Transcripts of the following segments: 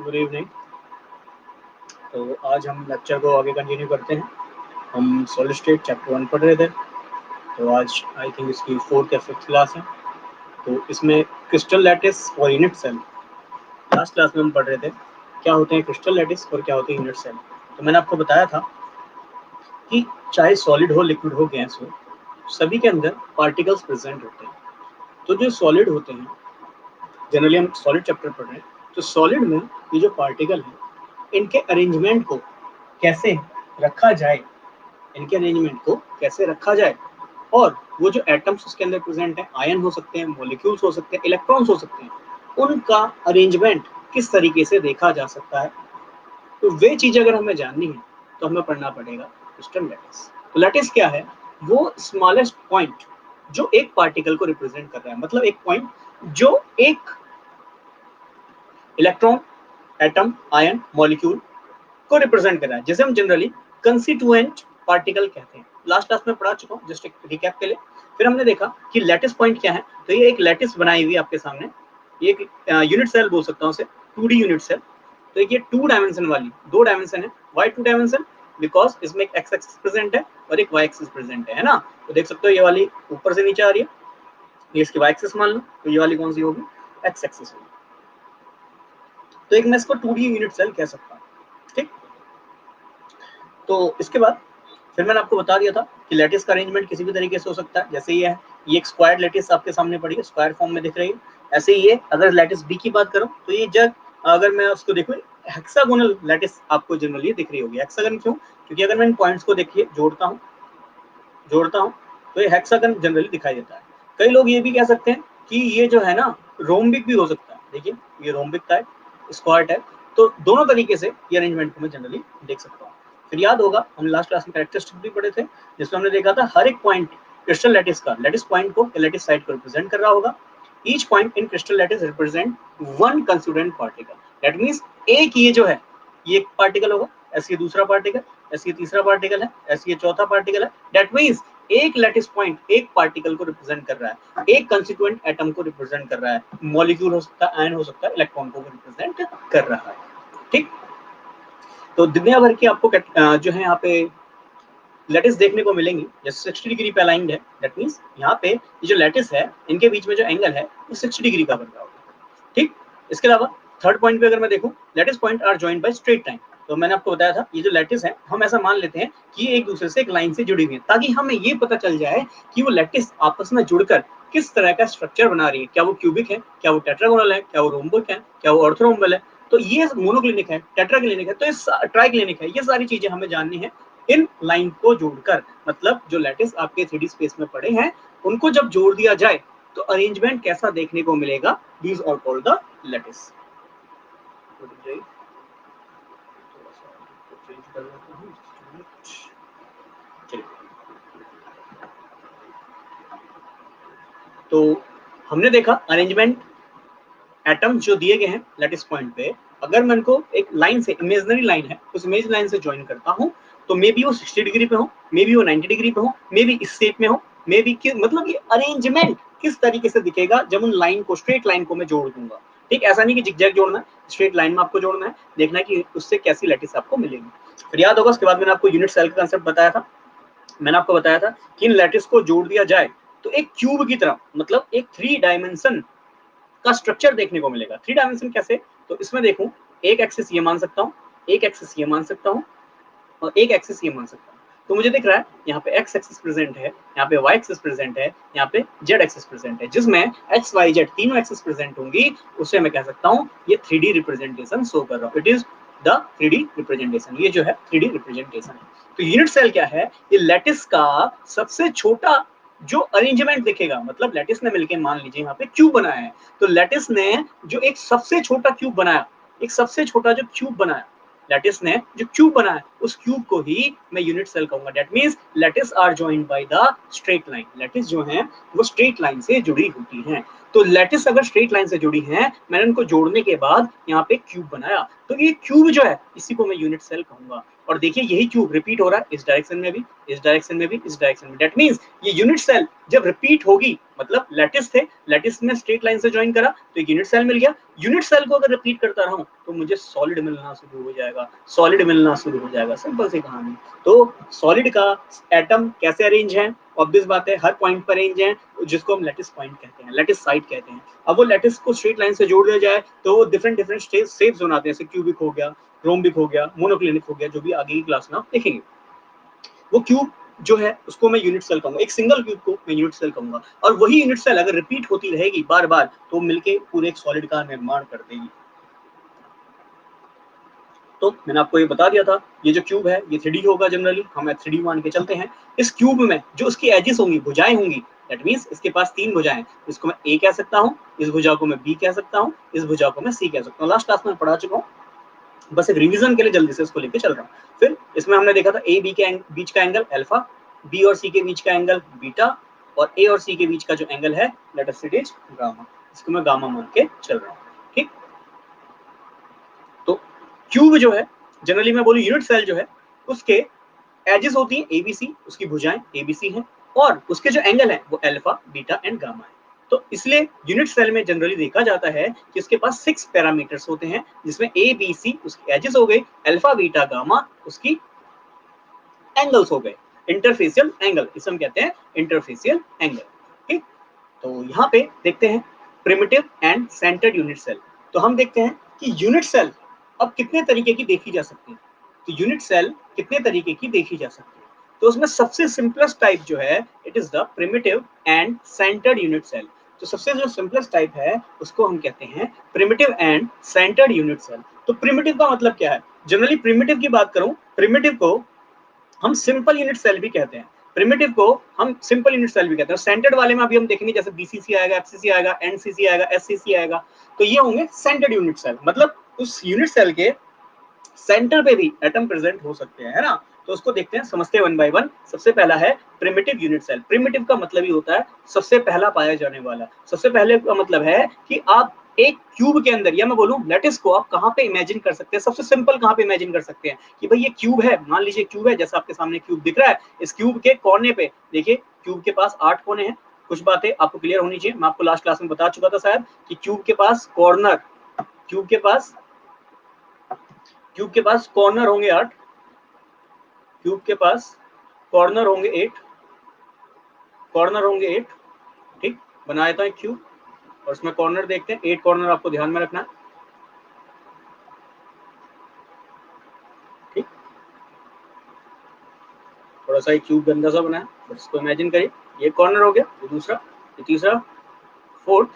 Good evening. तो आज हम लेक्चर को आगे कंटिन्यू करते हैं। हम सॉलिड स्टेट चैप्टर 1 पढ़ रहे थे। तो आज आई थिंक इसकी 4th या 5th क्लास है। तो इसमें क्रिस्टल लैटिस और यूनिट सेल लास्ट क्लास में हम पढ़ रहे थे क्या होते हैं क्रिस्टल लैटिस और क्या होते हैं यूनिट सेल। तो मैंने आपको बताया था कि चाहे सॉलिड हो, लिक्विड हो, गैस हो, सभी के अंदर पार्टिकल्स प्रेजेंट होते हैं। तो जो सॉलिड होते हैं, जनरली हम सॉलिड चैप्टर पढ़ रहे हैं, तो सॉलिड में ये जो पार्टिकल है, इनके अरेंजमेंट को कैसे रखा जाए, इनके अरेंजमेंट को कैसे रखा जाए, और वो जो एटम्स उसके अंदर प्रेजेंट है, आयन हो सकते हैं, मॉलिक्यूल्स हो सकते हैं, इलेक्ट्रॉन्स हो सकते हैं, उनका अरेंजमेंट किस तरीके से देखा जा सकता है। तो वे चीज अगर हमें जाननी है तो हमें पढ़ना पड़ेगा क्रिस्टल लैटिस। तो लैटिस क्या है? वो स्मॉलेस्ट पॉइंट जो एक पार्टिकल को रिप्रेजेंट कर रहा है, मतलब एक पॉइंट जो एक इलेक्ट्रॉन, एटम, आयन, मॉलिक्यूल को रिप्रेजेंट कर रहा है, जिसे हम जनरली कंस्टिट्यूएंट पार्टिकल कहते हैं। लास्ट क्लास में पढ़ा चुका हूं, जस्ट एक रिकैप के लिए। फिर हमने देखा कि लैटिस पॉइंट क्या है। तो ये एक लैटिस बनाई हुई आपके सामने, ये एक यूनिट सेल बोल सकता हूं, उसे 2D यूनिट सेल। तो ये 2 डायमेंशन वाली, 2 डायमेंशन है। Y 2 dimension? बिकॉज इसमें एक एक्स एक्सिस प्रेजेंट है और एक वाई एक्सिस प्रेजेंट है ना। तो देख सकते हो ये वाली ऊपर से नीचे आ रही है, ये इसकी वाई एक्सिस मान लो। तो ये वाली कौन सी होगी? एक्स एक्सिस होगी। तो एक मैं इसको 2D यूनिट सेल कह सकता हूँ, ठीक। तो इसके बाद फिर मैंने आपको बता दिया था कि लैटिस का अरेंजमेंट किसी भी तरीके से हो सकता है। जैसे ये है, ये एक स्क्वायर लैटिस आपके सामने पड़ी है, स्क्वायर फॉर्म में दिख रही है। ऐसे ही ये, अगर लैटिस बी की बात करूं तो ये जब अगर मैं उसको देखूं, हेक्सागोनल लैटिस आपको जनरली दिख रही होगी। हेक्सागन क्यों? क्योंकि अगर मैं इन पॉइंट्स को देखिए जोड़ता हूं तो ये हेक्सागन जनरली दिखाई देता है। कई लोग ये भी कह सकते हैं कि ये जो है ना, रोम्बिक भी हो सकता है। देखिए ये रोम्बिक टाइप, स्क्वायर टाइप, तो दोनों तरीके से ये अरेंजमेंट को मैं जनरली देख सकता हूँ। फिर याद होगा हम लास्ट क्लास में कैरेक्टरिस्टिक भी पढ़े थे, जिसमें हमने देखा था हर एक पॉइंट क्रिस्टल लैटिस का, लैटिस पॉइंट को, लैटिस साइड को रिप्रेजेंट कर रहा होगा। Each point in crystal lattice represent one constituent particle. That means एक ये जो है, ये एक पार्टिकल होगा, ऐसे ये दूसरा पार्टिकल, ऐसे ये तीसरा पार्टिकल है, ऐसे ये चौथा पार्टिकल है। दैट मींस एक लैटिस पॉइंट एक पार्टिकल को रिप्रेजेंट कर रहा है, एक कंस्टिट्यूएंट एटम को रिप्रेजेंट कर रहा है, मॉलिक्यूल हो सकता है, आयन हो सकता है, इलेक्ट्रॉन को रिप्रेजेंट कर रहा है, ठीक। तो दुनिया भर की आपको जो है यहाँ पे लैटिस देखने को मिलेंगी। जैसे 60 डिग्री पे अलाइंड है, दैट मींस यहाँ पे ये जो लैटिस है, इनके बीच में जो एंगल है वो 60 डिग्री का बन रहा होगा, ठीक। इसके अलावा थर्ड पॉइंट पे अगर मैं देखूं, lattice point are joined by straight line. तो मैंने आपको बताया था ये जो लैटिस है, हम ऐसा मान लेते हैं कि ये एक दूसरे से एक लाइन से जुड़ी हुई है, ताकि हमें ये पता चल जाए कि वो लैटिस आपस में जुड़कर किस तरह का स्ट्रक्चर बना रही है। क्या वो क्यूबिक है, क्या वो टेट्रागोनल है, क्या वो रोम्बिक है, क्या वो ऑर्थोरोम्बल है, तो ये मोनोक्लिनिक है, टेट्राक्लिनिक है, तो ये ट्राइक्लिनिक है। ये सारी चीजें हमें जाननी है इन लाइन को जोड़कर। मतलब जो लैटिस आपके 3D स्पेस में पड़े हैं, उनको जब जोड़ दिया जाए तो अरेंजमेंट कैसा देखने को मिलेगा। These are called the lattice. तो हमने देखा अरेंजमेंट, एटम्स जो दिए गए हैं लैटिस पॉइंट पे, अगर मैं इनको एक लाइन से, इमेजिनरी लाइन है, उस इमेज लाइन से ज्वाइन करता हूं, तो मे बी वो 60 डिग्री पे हो, मे बी वो 90 डिग्री पे हो, मे बी इस शेप में हो, मे बी मतलब ये अरेंजमेंट किस तरीके से दिखेगा जब उन लाइन को, स्ट्रेट लाइन को मैं जोड़ दूंगा, ठीक। ऐसा नहीं कि जिगजैग जोड़ना है, स्ट्रेट लाइन में आपको जोड़ना है, देखना है कि उससे कैसी लैटिस आपको मिलेगी। फिर याद होगा उसके बाद मैंने आपको यूनिट सेल का कांसेप्ट बताया था। मैंने आपको बताया था कि इन लैटिस को जोड़ दिया जाए तो एक क्यूब की तरह, मतलब एक 3 डायमेंशन का स्ट्रक्चर देखने को मिलेगा। 3 डायमेंशन कैसे? तो इसमें देखूं, एक एक्सिस ये मान सकता हूं, एक एक्सिस ये मान सकता हूं, और एक एक्सिस ये मान सकता हूं। तो मुझे दिख रहा है यहाँ पे एक्स एक्सिस प्रेजेंट है, यहाँ पे वाई एक्सिस प्रेजेंट है, यहाँ पे जेड एक्सिस प्रेजेंट है, जिसमें एक्स वाई जेड तीनों एक्सिस प्रेजेंट होंगी। उससे मैं कह सकता हूँ ये 3D रिप्रेजेंटेशन शो कर रहा हूँ। It is the 3D representation. ये जो है 3D रिप्रेजेंटेशन है। तो यूनिट सेल क्या है? ये लैटिस का सबसे छोटा जो अरेंजमेंट दिखेगा, मतलब लैटिस ने मिलकर मान लीजिए यहाँ पे क्यूब बनाया है, तो लैटिस ने जो एक सबसे छोटा क्यूब बनाया, एक सबसे छोटा जो क्यूब बनाया, लैटिस ने जो क्यूब बनाया, उस क्यूब को ही मैं यूनिट सेल कहूंगा। That means lattice are joined by the straight line. Lattice जो है वो स्ट्रेट लाइन से जुड़ी होती हैं। तो लैटिस अगर स्ट्रेट लाइन से जुड़ी हैं, मैंने उनको जोड़ने के बाद यहाँ पे क्यूब बनाया, तो ये क्यूब जो है इसी को मैं यूनिट सेल कहूंगा। और देखिए यही क्यूब रिपीट हो रहा है इस डायरेक्शन में भी, इस डायरेक्शन में भी, इस डायरेक्शन में। दैट मींस ये यूनिट सेल जब रिपीट होगी, मतलब लैटिस थे, लैटिस में स्ट्रेट लाइन से ज्वाइन करा तो एक यूनिट सेल मिल गया। यूनिट सेल को अगर रिपीट करता रहूं तो मुझे सॉलिड मिलना शुरू हो जाएगा, सॉलिड मिलना शुरू हो जाएगा। सिंपल सी कहानी। तो सॉलिड का एटम कैसे अरेंज है? ऑब्वियस बात है, हर पॉइंट पर अरेंज है, जिसको हम लैटिस पॉइंट कहते हैं, लैटिस साइड कहते हैं। अब वो लैटिस को स्ट्रेट लाइन से जोड़ दिया जाए तो वो डिफरेंट डिफरेंट शेप्स बनाते हैं, जैसे क्यूबिक हो गया, रोम्बिक हो गया, मोनोक्लिनिक हो गया, जो भी आगे की क्लास में आप देखेंगे। वो क्यूब जो है उसको मैं यूनिट सेल कहूंगा, एक सिंगल क्यूब को मैं यूनिट सेल कहूंगा। और वही यूनिट सेल अगर रिपीट होती रहेगी बार बार तो मिलके पूरे एक सॉलिड का निर्माण कर देगी। तो मैंने आपको ये बता दिया था, ये जो क्यूब है ये 3D होगा, जनरली हम 3D मान के चलते हैं। इस क्यूब में जो उसकी एजेस होंगी, भुजाएं होंगी, दैट मींस इसके पास 3 भुजाएं, इसको मैं ए कह सकता हूँ, इस भुजा को मैं बी कह सकता हूँ, इस भुजा को मैं सी कह सकता हूँ। लास्ट क्लास में पढ़ा चुका हूँ, बस एक रिवीजन के लिए जल्दी से इसको लेके चल रहा हूँ। फिर इसमें हमने देखा था ए बी के बीच का एंगल अल्फा, बी और सी के बीच का एंगल बीटा, और ए और सी के बीच का जो एंगल है let us it is gamma. इसको मैं गामा मान के चल रहा हूँ। ठीक, तो क्यूब जो है, जनरली मैं बोलूँ यूनिट सेल जो है, उसके एजेस होती हैं एबीसी, उसकी भुजाएं एबीसी हैं, और उसके जो एंगल है वो अल्फा बीटा एंड गामा है। तो इसलिए यूनिट सेल में जनरली देखा जाता है कि उसके पास 6 पैरामीटर्स होते हैं, जिसमें ए बी सी उसके एजेस हो गए, अल्फा बीटा गामा उसकी एंगल्स हो गए, इंटरफेसियल एंगल, इसे हम कहते हैं इंटरफेसियल एंगल। ठीक, तो यहाँ पे देखते हैं primitive and centred unit cell. तो हम देखते हैं कि यूनिट सेल अब कितने तरीके की देखी जा सकती है। तो यूनिट सेल कितने तरीके की देखी जा सकती है, तो उसमें सबसे सिंपलेस्ट टाइप जो है it is the primitive and centred unit cell. तो सबसे जो सिंपलेस्ट टाइप है उसको हम कहते हैं primitive and centred unit cell. तो प्रिमिटिव का मतलब क्या है? जनरली प्रिमिटिव की बात करूं, प्रिमिटिव को हम सिंपल यूनिट सेल भी कहते हैं, प्रिमिटिव को हम सिंपल यूनिट सेल भी कहते हैं। सेंटर्ड वाले में अभी हम देखेंगे, जैसे बीसीसी आएगा, एफसीसी आएगा, एनसीसी आएगा, एससीसी आएगा, तो ये होंगे सेंटर्ड यूनिट सेल। मतलब उस यूनिट सेल के सेंटर पे भी एटम प्रेजेंट हो सकते हैं, है ना। तो उसको देखते हैं, समझते हैं वन बाय वन। सबसे पहला है प्रिमिटिव यूनिट सेल। प्रिमिटिव का मतलब ही होता है सबसे पहला पाया जाने वाला। सबसे पहले का मतलब है कि आप एक क्यूब के अंदर, या मैं बोलूं लैटिस को आप कहाँ पे इमेजिन कर सकते हैं, सबसे सिंपल कहाँ पे इमेजिन कर सकते हैं कि भाई ये क्यूब है, मान लीजिए क्यूब है, जैसा आपके सामने क्यूब दिख रहा है, इस क्यूब के कोने पे देखिए, क्यूब के पास 8 कोने हैं। कुछ बातें आपको क्लियर होनी चाहिए, मैं आपको लास्ट क्लास में बता चुका था शायद कि क्यूब के पास कॉर्नर, क्यूब के पास क्यूब के पास कॉर्नर होंगे 8, क्यूब के पास कॉर्नर होंगे 8, कॉर्नर होंगे 8। ठीक, बनाया था एक क्यूब और उसमें कॉर्नर देखते हैं, 8 कॉर्नर आपको ध्यान में रखना है। ठीक, थोड़ा सा एक क्यूब गंदा सा बनाया, बस इसको इमेजिन करिए, ये कॉर्नर हो गया, ये दूसरा, ये तीसरा, fourth,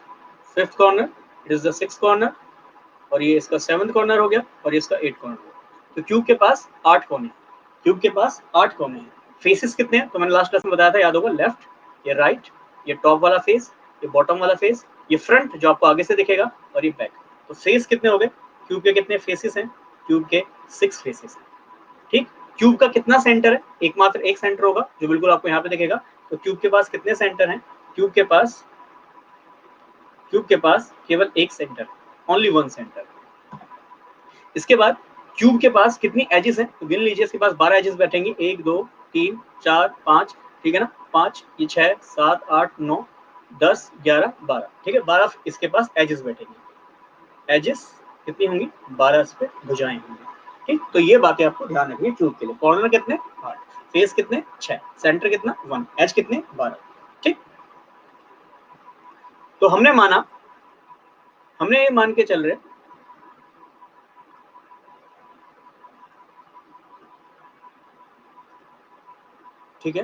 fifth corner, it is the sixth corner, और ये इसका 7th कॉर्नर हो गया, और ये इसका 8th कॉर्नर हो गया। तो क्यूब के पास 8 कोने, क्यूब के पास 8 कोने हैं। फेसेस कितने हैं? तो मैंने लास्ट क्लास में बताया था, याद होगा, लेफ्ट, ये राइट, ये टॉप वाला फेस, ये बॉटम वाला फेस, ये फ्रंट जो आपको आगे से दिखेगा, और ये बैक। तो फेस कितने हो गए? क्यूब के कितने फेसेस हैं? क्यूब के 6 फेसेस हैं। ठीक, क्यूब का कितना सेंटर है? एकमात्र एक सेंटर होगा जो बिल्कुल आपको यहाँ पे दिखेगा। तो क्यूब के पास कितने सेंटर हैं? क्यूब के पास केवल एक सेंटर, ओनली वन सेंटर। इसके बाद क्यूब के पास कितनी एजेस हैं? तो गिन लीजिए, इसके पास 12 एजेस बैठेंगी, 1 2 3 4 5, ठीक है ना, 5, ये 6 7 8 9 10 11 12, ठीक है, 12 इसके पास एजेस बैठेंगी। एजेस कितनी होंगी? 12 इस पे भुजाएं होंगी। ठीक, तो ये बातें आपको ध्यान रखनी है क्यूब के लिए। कॉर्नर कितने? 8, फेस कितने? 6, सेंटर कितना? 1, एज कितने? 12। ठीक, तो हमने ये मान के चल रहे, ठीक है,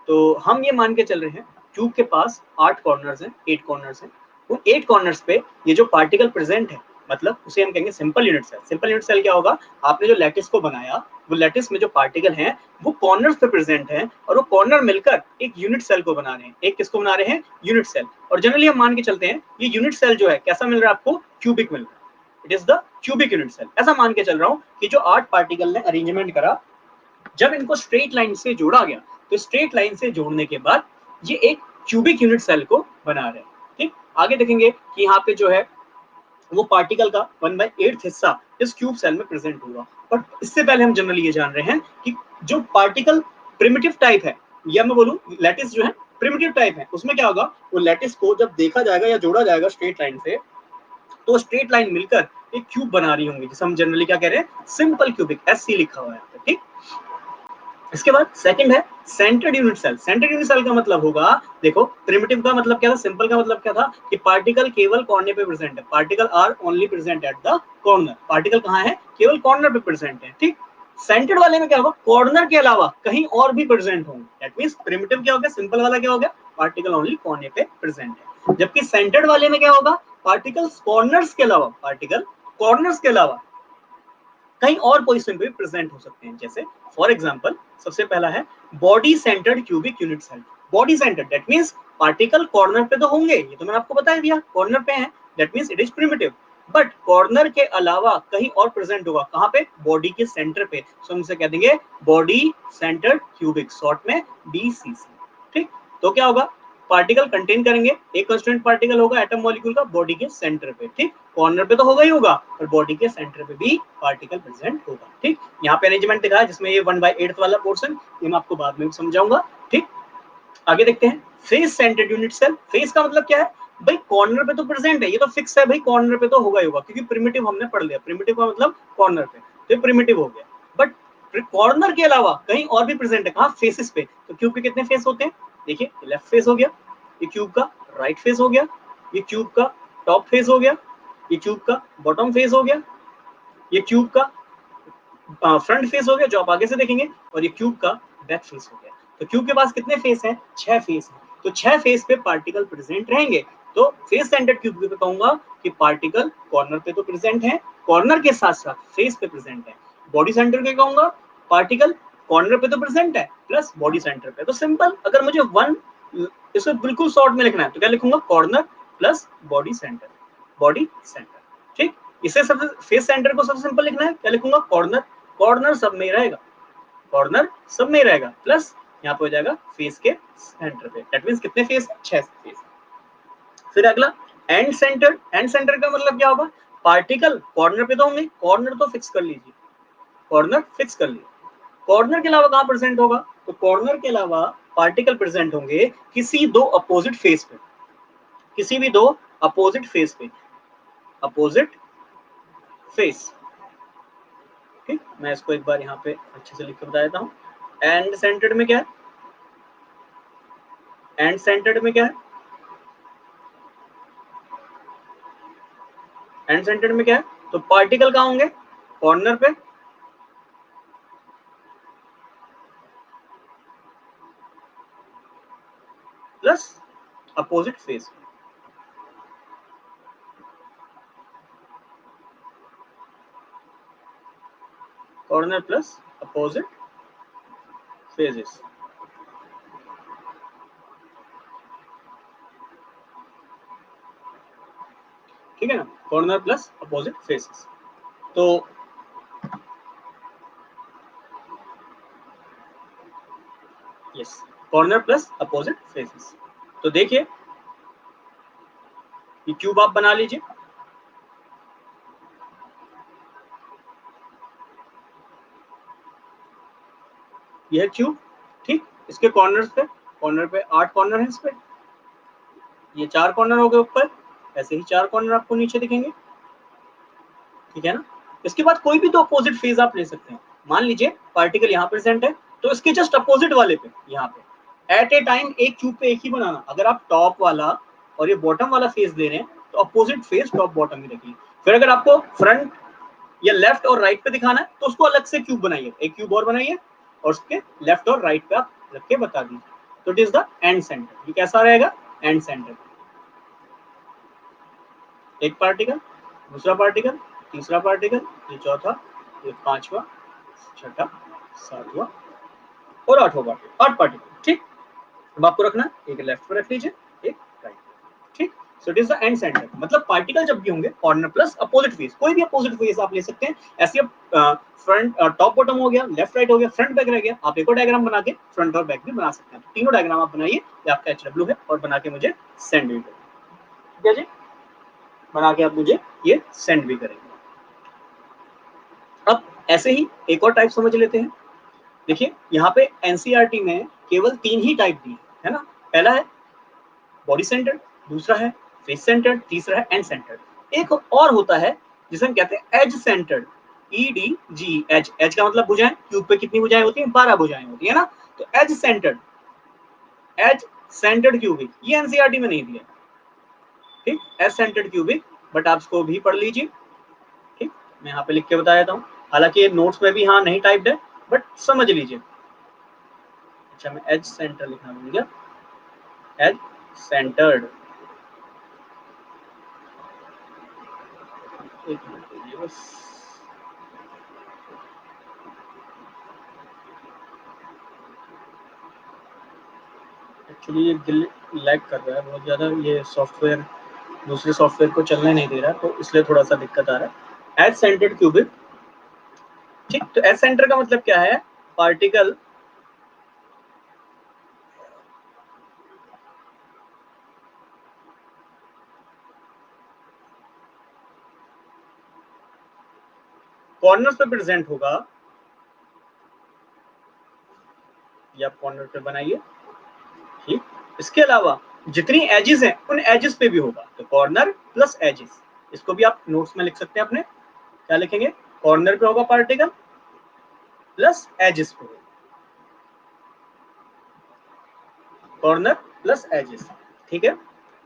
तो हम ये मान के चल रहे हैं क्यूब के पास 8 कॉर्नर्स हैं, 8 कॉर्नर्स हैं। उन 8 कॉर्नर्स पे ये जो पार्टिकल प्रेजेंट है, मतलब उसे हम कहेंगे simple unit cell. Simple unit cell क्या होगा? आपने जो लैटिस को बनाया, वो लैटिस में जो पार्टिकल हैं वो कॉर्नर्स पे प्रेजेंट हैं, और वो कॉर्नर मिलकर एक यूनिट सेल को बना रहे हैं। एक किसको बना रहे हैं? Unit cell. और जनरली हम मान के चलते हैं ये यूनिट सेल जो है कैसा मिल रहा है आपको? क्यूबिक मिल रहा है। It is the cubic unit cell. ऐसा मान के चल रहा हूँ कि जो 8 पार्टिकल ने अरेंजमेंट करा, जब इनको स्ट्रेट लाइन से जोड़ा गया तो स्ट्रेट लाइन से जोड़ने के बाद ये एक क्यूबिक यूनिट सेल को बना रहे हैं। ठीक, आगे देखेंगे कि यहाँ पे जो है वो पार्टिकल का 1/8 हिस्सा इस क्यूब सेल में प्रेजेंट होगा। बट इससे पहले हम जनरली ये जान रहे हैं कि जो पार्टिकल प्रिमिटिव टाइप है, या मैं बोलूं लैटिस जो है प्रिमिटिव टाइप है, उसमें क्या होगा, वो लैटिस को जब देखा जाएगा या जोड़ा जाएगा स्ट्रेट लाइन से, तो स्ट्रेट लाइन मिलकर एक क्यूब बना रही होंगी, जिसे हम जनरली क्या कह रहे हैं, सिंपल क्यूबिक, SC लिखा हुआ है। ठीक, इसके बाद सेकंड है centred unit cell. Centred unit cell का मतलब होगा, देखो प्रिमिटिव का मतलब क्या था, सिंपल का मतलब क्या था कि पार्टिकल केवल कॉर्नर पे प्रेजेंट है, particle are only present at the corner, particle कहाँ है, केवल कॉर्नर पे प्रेजेंट है। ठीक, सेंटर्ड वाले में क्या होगा, कॉर्नर के अलावा कहीं और भी प्रेजेंट होंगे। दैट मींस प्रिमिटिव क्या हो गया, सिंपल वाला क्या हो गया, पार्टिकल ओनली कॉर्नर पे प्रेजेंट है। जबकि सेंटर्ड वाले में क्या होगा, पार्टिकल्स कॉर्नर्स के अलावा, पार्टिकल कॉर्नर्स के अलावा कहीं और पोजीशन पे प्रेजेंट हो सकते हैं। जैसे फॉर एग्जांपल सबसे पहला है body centred cubic unit cell. Body centred that means particle corner पे तो होंगे, ये तो मैंने आपको बता दिया, कॉर्नर पे है, that means it is primitive. But corner के अलावा कहीं और प्रेजेंट होगा, कहां पे, बॉडी के सेंटर पे, सो हम इसे कह देंगे बॉडी सेंटर्ड क्यूबिक, शॉर्ट में BCC। ठीक, तो क्या होगा, पार्टिकल कंटेन करेंगे, एक कांस्टेंट पार्टिकल होगा एटम मॉलिक्यूल का बॉडी के सेंटर पे। ठीक, कॉर्नर पे तो होगा ही होगा, और बॉडी के सेंटर पे भी पार्टिकल प्रेजेंट होगा। ठीक, यहाँ पे अरेंजमेंट दिखा है जिसमें ये 1/8 वाला पोर्शन, ये मैं आपको बाद में समझाऊंगा। ठीक, आगे देखते हैं face centred unit cell. Face का मतलब क्या है, भाई कॉर्नर पे तो प्रेजेंट है, ये तो फिक्स है भाई, कॉर्नर पे तो होगा ही होगा, क्योंकि प्रिमिटिव हमने पढ़ लिया, प्रिमिटिव का मतलब कॉर्नर पे, तो ये प्रिमिटिव हो गया। बट कॉर्नर के अलावा कहीं और भी प्रेजेंट है, कहाँ, फेसेस पे। तो क्यूब के कितने फेस होते हैं, देखिए लेफ्ट फेस हो गया, ये क्यूब का राइट फेस हो गया, ये क्यूब का टॉप फेस हो गया, ये क्यूब का बॉटम फेस हो गया, ये क्यूब का फ्रंट फेस हो गया जो आप आगे से देखेंगे, और ये क्यूब का बैक फेस हो गया। तो क्यूब के पास कितने फेस हैं, 6 फेस हैं। तो 6 फेस पे पार्टिकल प्रेजेंट रहेंगे। तो फेस सेंटर्ड क्यूब पे कहूंगा कि पार्टिकल कॉर्नर पे तो प्रेजेंट है, कॉर्नर के साथ साथ फेस पे प्रेजेंट है। बॉडी सेंटर के कहूंगा पार्टिकल कॉर्नर पे तो प्रेजेंट है प्लस बॉडी सेंटर पे। तो सिंपल, अगर मुझे वन इसे बिल्कुल शॉर्ट में लिखना है तो क्या लिखूंगा, corner plus body centre, body centre. ठीक, इसे सबसे फेस सेंटर को सबसे सिंपल लिखना है, क्या लिखूंगा, कॉर्नर, कॉर्नर सब में ही रहेगा, कॉर्नर सब में ही रहेगा, प्लस यहाँ पे हो जाएगा फेस के सेंटर पे। दैट मींस कितने फेस, 6 फेस। फिर अगला एंड सेंटर। एंड सेंटर का मतलब क्या होगा, पार्टिकल कॉर्नर पे तो होंगे, कॉर्नर तो फिक्स कर लीजिए, कॉर्नर फिक्स कर लीजिए। कॉर्नर के अलावा कहां प्रेजेंट होगा, तो कॉर्नर के अलावा पार्टिकल प्रेजेंट होंगे किसी दो अपोजिट फेस पे, किसी भी दो अपोजिट फेस पे, अपोजिट फेस। ठीक, मैं इसको एक बार यहाँ पे अच्छे से लिख के बता देता हूँ। एंड सेंटर्ड में क्या है, एंड सेंटर्ड में क्या है, एंड सेंटर्ड में क्या है, तो पार्टिकल कहाँ होंगे, कॉर्नर पे plus opposite face, corner plus opposite phases. ठीक है ना, कॉर्नर प्लस अपोजिट फेसेस। तो yes, corner plus opposite faces. तो देखिए ये क्यूब आप बना लीजिए, यह क्यूब। ठीक, इसके कॉर्नर पे 8 कॉर्नर है, इस पे ये 4 कॉर्नर हो गए ऊपर, ऐसे ही 4 कॉर्नर आपको नीचे दिखेंगे। ठीक है ना, इसके बाद कोई भी दो अपोजिट फेज आप ले सकते हैं। मान लीजिए पार्टिकल यहाँ प्रेजेंट है, तो इसके जस्ट अपोजिट वाले पे, यहाँ पे एट ए टाइम एक क्यूब पे एक ही बनाना। अगर आप टॉप वाला और ये बॉटम वाला फेस दे रहे हैं तो अपोजिट फेस टॉप बॉटम ही रखिए। फिर अगर आपको फ्रंट या लेफ्ट और राइट पे दिखाना है तो उसको अलग से क्यूब बनाइए, एक क्यूब और बनाइए और उसके लेफ्ट और राइट पे आप रख के बता दीजिए। तो it is the end centre. ये कैसा रहेगा, एंड सेंटर, एक पार्टिकल, दूसरा पार्टिकल, तीसरा पार्टिकल, ये चौथा, ये पांचवा, छठा, सातवां और आठवां पार्टिकल, 8 पार्टिकल। ठीक, अब आपको रखना एक लेफ्ट पे रख लीजिए, एक राइट पे। ठीक, सो it is the end centre. मतलब पार्टिकल जब भी होंगे कॉर्नर प्लस अपोजिट फेस, कोई भी अपोजिट फेस आप ले सकते हैं। ऐसे फ्रंट टॉप बॉटम हो गया, लेफ्ट राइट हो गया, फ्रंट बैक रह गया, आप एक और डायग्राम बना के फ्रंट और बैक भी बना सकते हैं। तीनों डायग्राम आप बनाइए, ये आपका HW है, और बना के मुझे सेंड भी करें, ठीक है जी, बना के आप मुझे ये सेंड भी करेंगे। अब ऐसे ही एक और टाइप समझ लेते हैं। देखिए यहाँ पे एनसीईआरटी में केवल 3 ही टाइप दी है ना। पहला है बॉडी सेंटर्ड, दूसरा है फेस सेंटर्ड, तीसरा है एंड सेंटर्ड। एक और होता है जिसे हम कहते हैं edge centred, EDG, edge. Edge का मतलब भुजाएं, क्यूब पे कितनी भुजाएं होती हैं? 12 भुजाएं होती है ना। तो edge centred, edge centred cubic, ये एनसीईआरटी में नहीं दिया, ठीक, एज सेंटर्ड क्यूबिक, बट आप इसको भी पढ़ लीजिए, ठीक, मैं यहाँ पे लिख के बता देता हूँ। हालांकि ये नोट्स में भी हाँ नहीं टाइप्ड है, बट समझ लीजिए। अच्छा, मैं एज सेंटर लिखना भूल गया, एज सेंटर्ड, एक मिनट बस। एक्चुअली ये लैग कर रहा है बहुत ज़्यादा, ये सॉफ्टवेयर दूसरे सॉफ्टवेयर को चलने नहीं दे रहा, तो इसलिए थोड़ा सा दिक्कत आ रहा है। एज सेंटर्ड क्यूबिक, ठीक, तो एज सेंटर का मतलब क्या है? पार्टिकल कॉर्नर पे प्रेजेंट होगा, ये आप कॉर्नर पे बनाइए, ठीक। इसके अलावा जितनी एजेस हैं उन एजेस पे भी होगा, तो कॉर्नर प्लस एजेस, इसको भी आप नोट्स में लिख सकते हैं अपने। क्या लिखेंगे? कॉर्नर पे होगा पार्टिकल प्लस एजेस पे, कॉर्नर प्लस एजेस, ठीक है।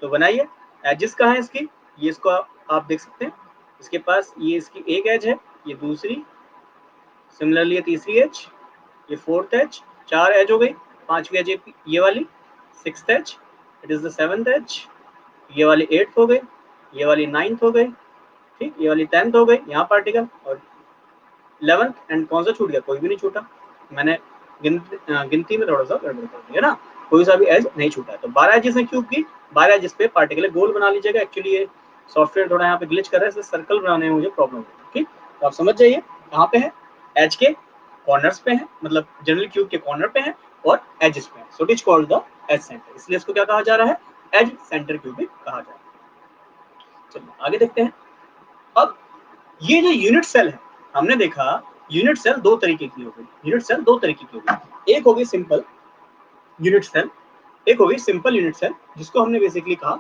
तो बनाइए, एजेस कहाँ है इसकी, ये इसको आप देख सकते हैं, इसके पास ये इसकी एक एज है, ये दूसरी, सिमिलरली ये तीसरी एज, ये फोर्थ एज, 4 एज हो गई, पांचवी एज ये वाली, sixth edge, it is the seventh edge, ये वाली 8th हो गई, ये वाली 9th हो गई, ठीक, ये वाली 10th हो गई, यहाँ पार्टिकल, और 11th एंड कौन सा छूट गया? कोई भी नहीं छूटा, मैंने गिनती में थोड़ा सा गड़बड़ कर दिया ना, कोई सा भी एज नहीं छूटा। तो 12 एजेस हैं क्यूब की, 12 एजेस पे पार्टिकल गोल बना लीजिएगा। एक्चुअली ये सॉफ्टवेयर थोड़ा यहाँ पे ग्लिच कर रहा है, इसलिए सर्कल बनाने में मुझे प्रॉब्लम होती है, ठीक। तो आप समझ जाइए कहाँ पे है, एज के कॉर्नर्स पे है, मतलब जनरल क्यूब के कॉर्नर पे है, और एजेस पे है, so it is called the edge centre, इसलिए इसको क्या कहा जा रहा है? एज सेंटर क्यूबिक कहा जा रहा है। चलिए आगे देखते हैं। अब ये जो यूनिट सेल है, हमने देखा यूनिट सेल दो तरीके की हो गई, यूनिट सेल दो तरीके की हो गई, एक हो गई सिंपल यूनिट सेल, एक हो गई सिंपल यूनिट सेल, जिसको हमने बेसिकली कहा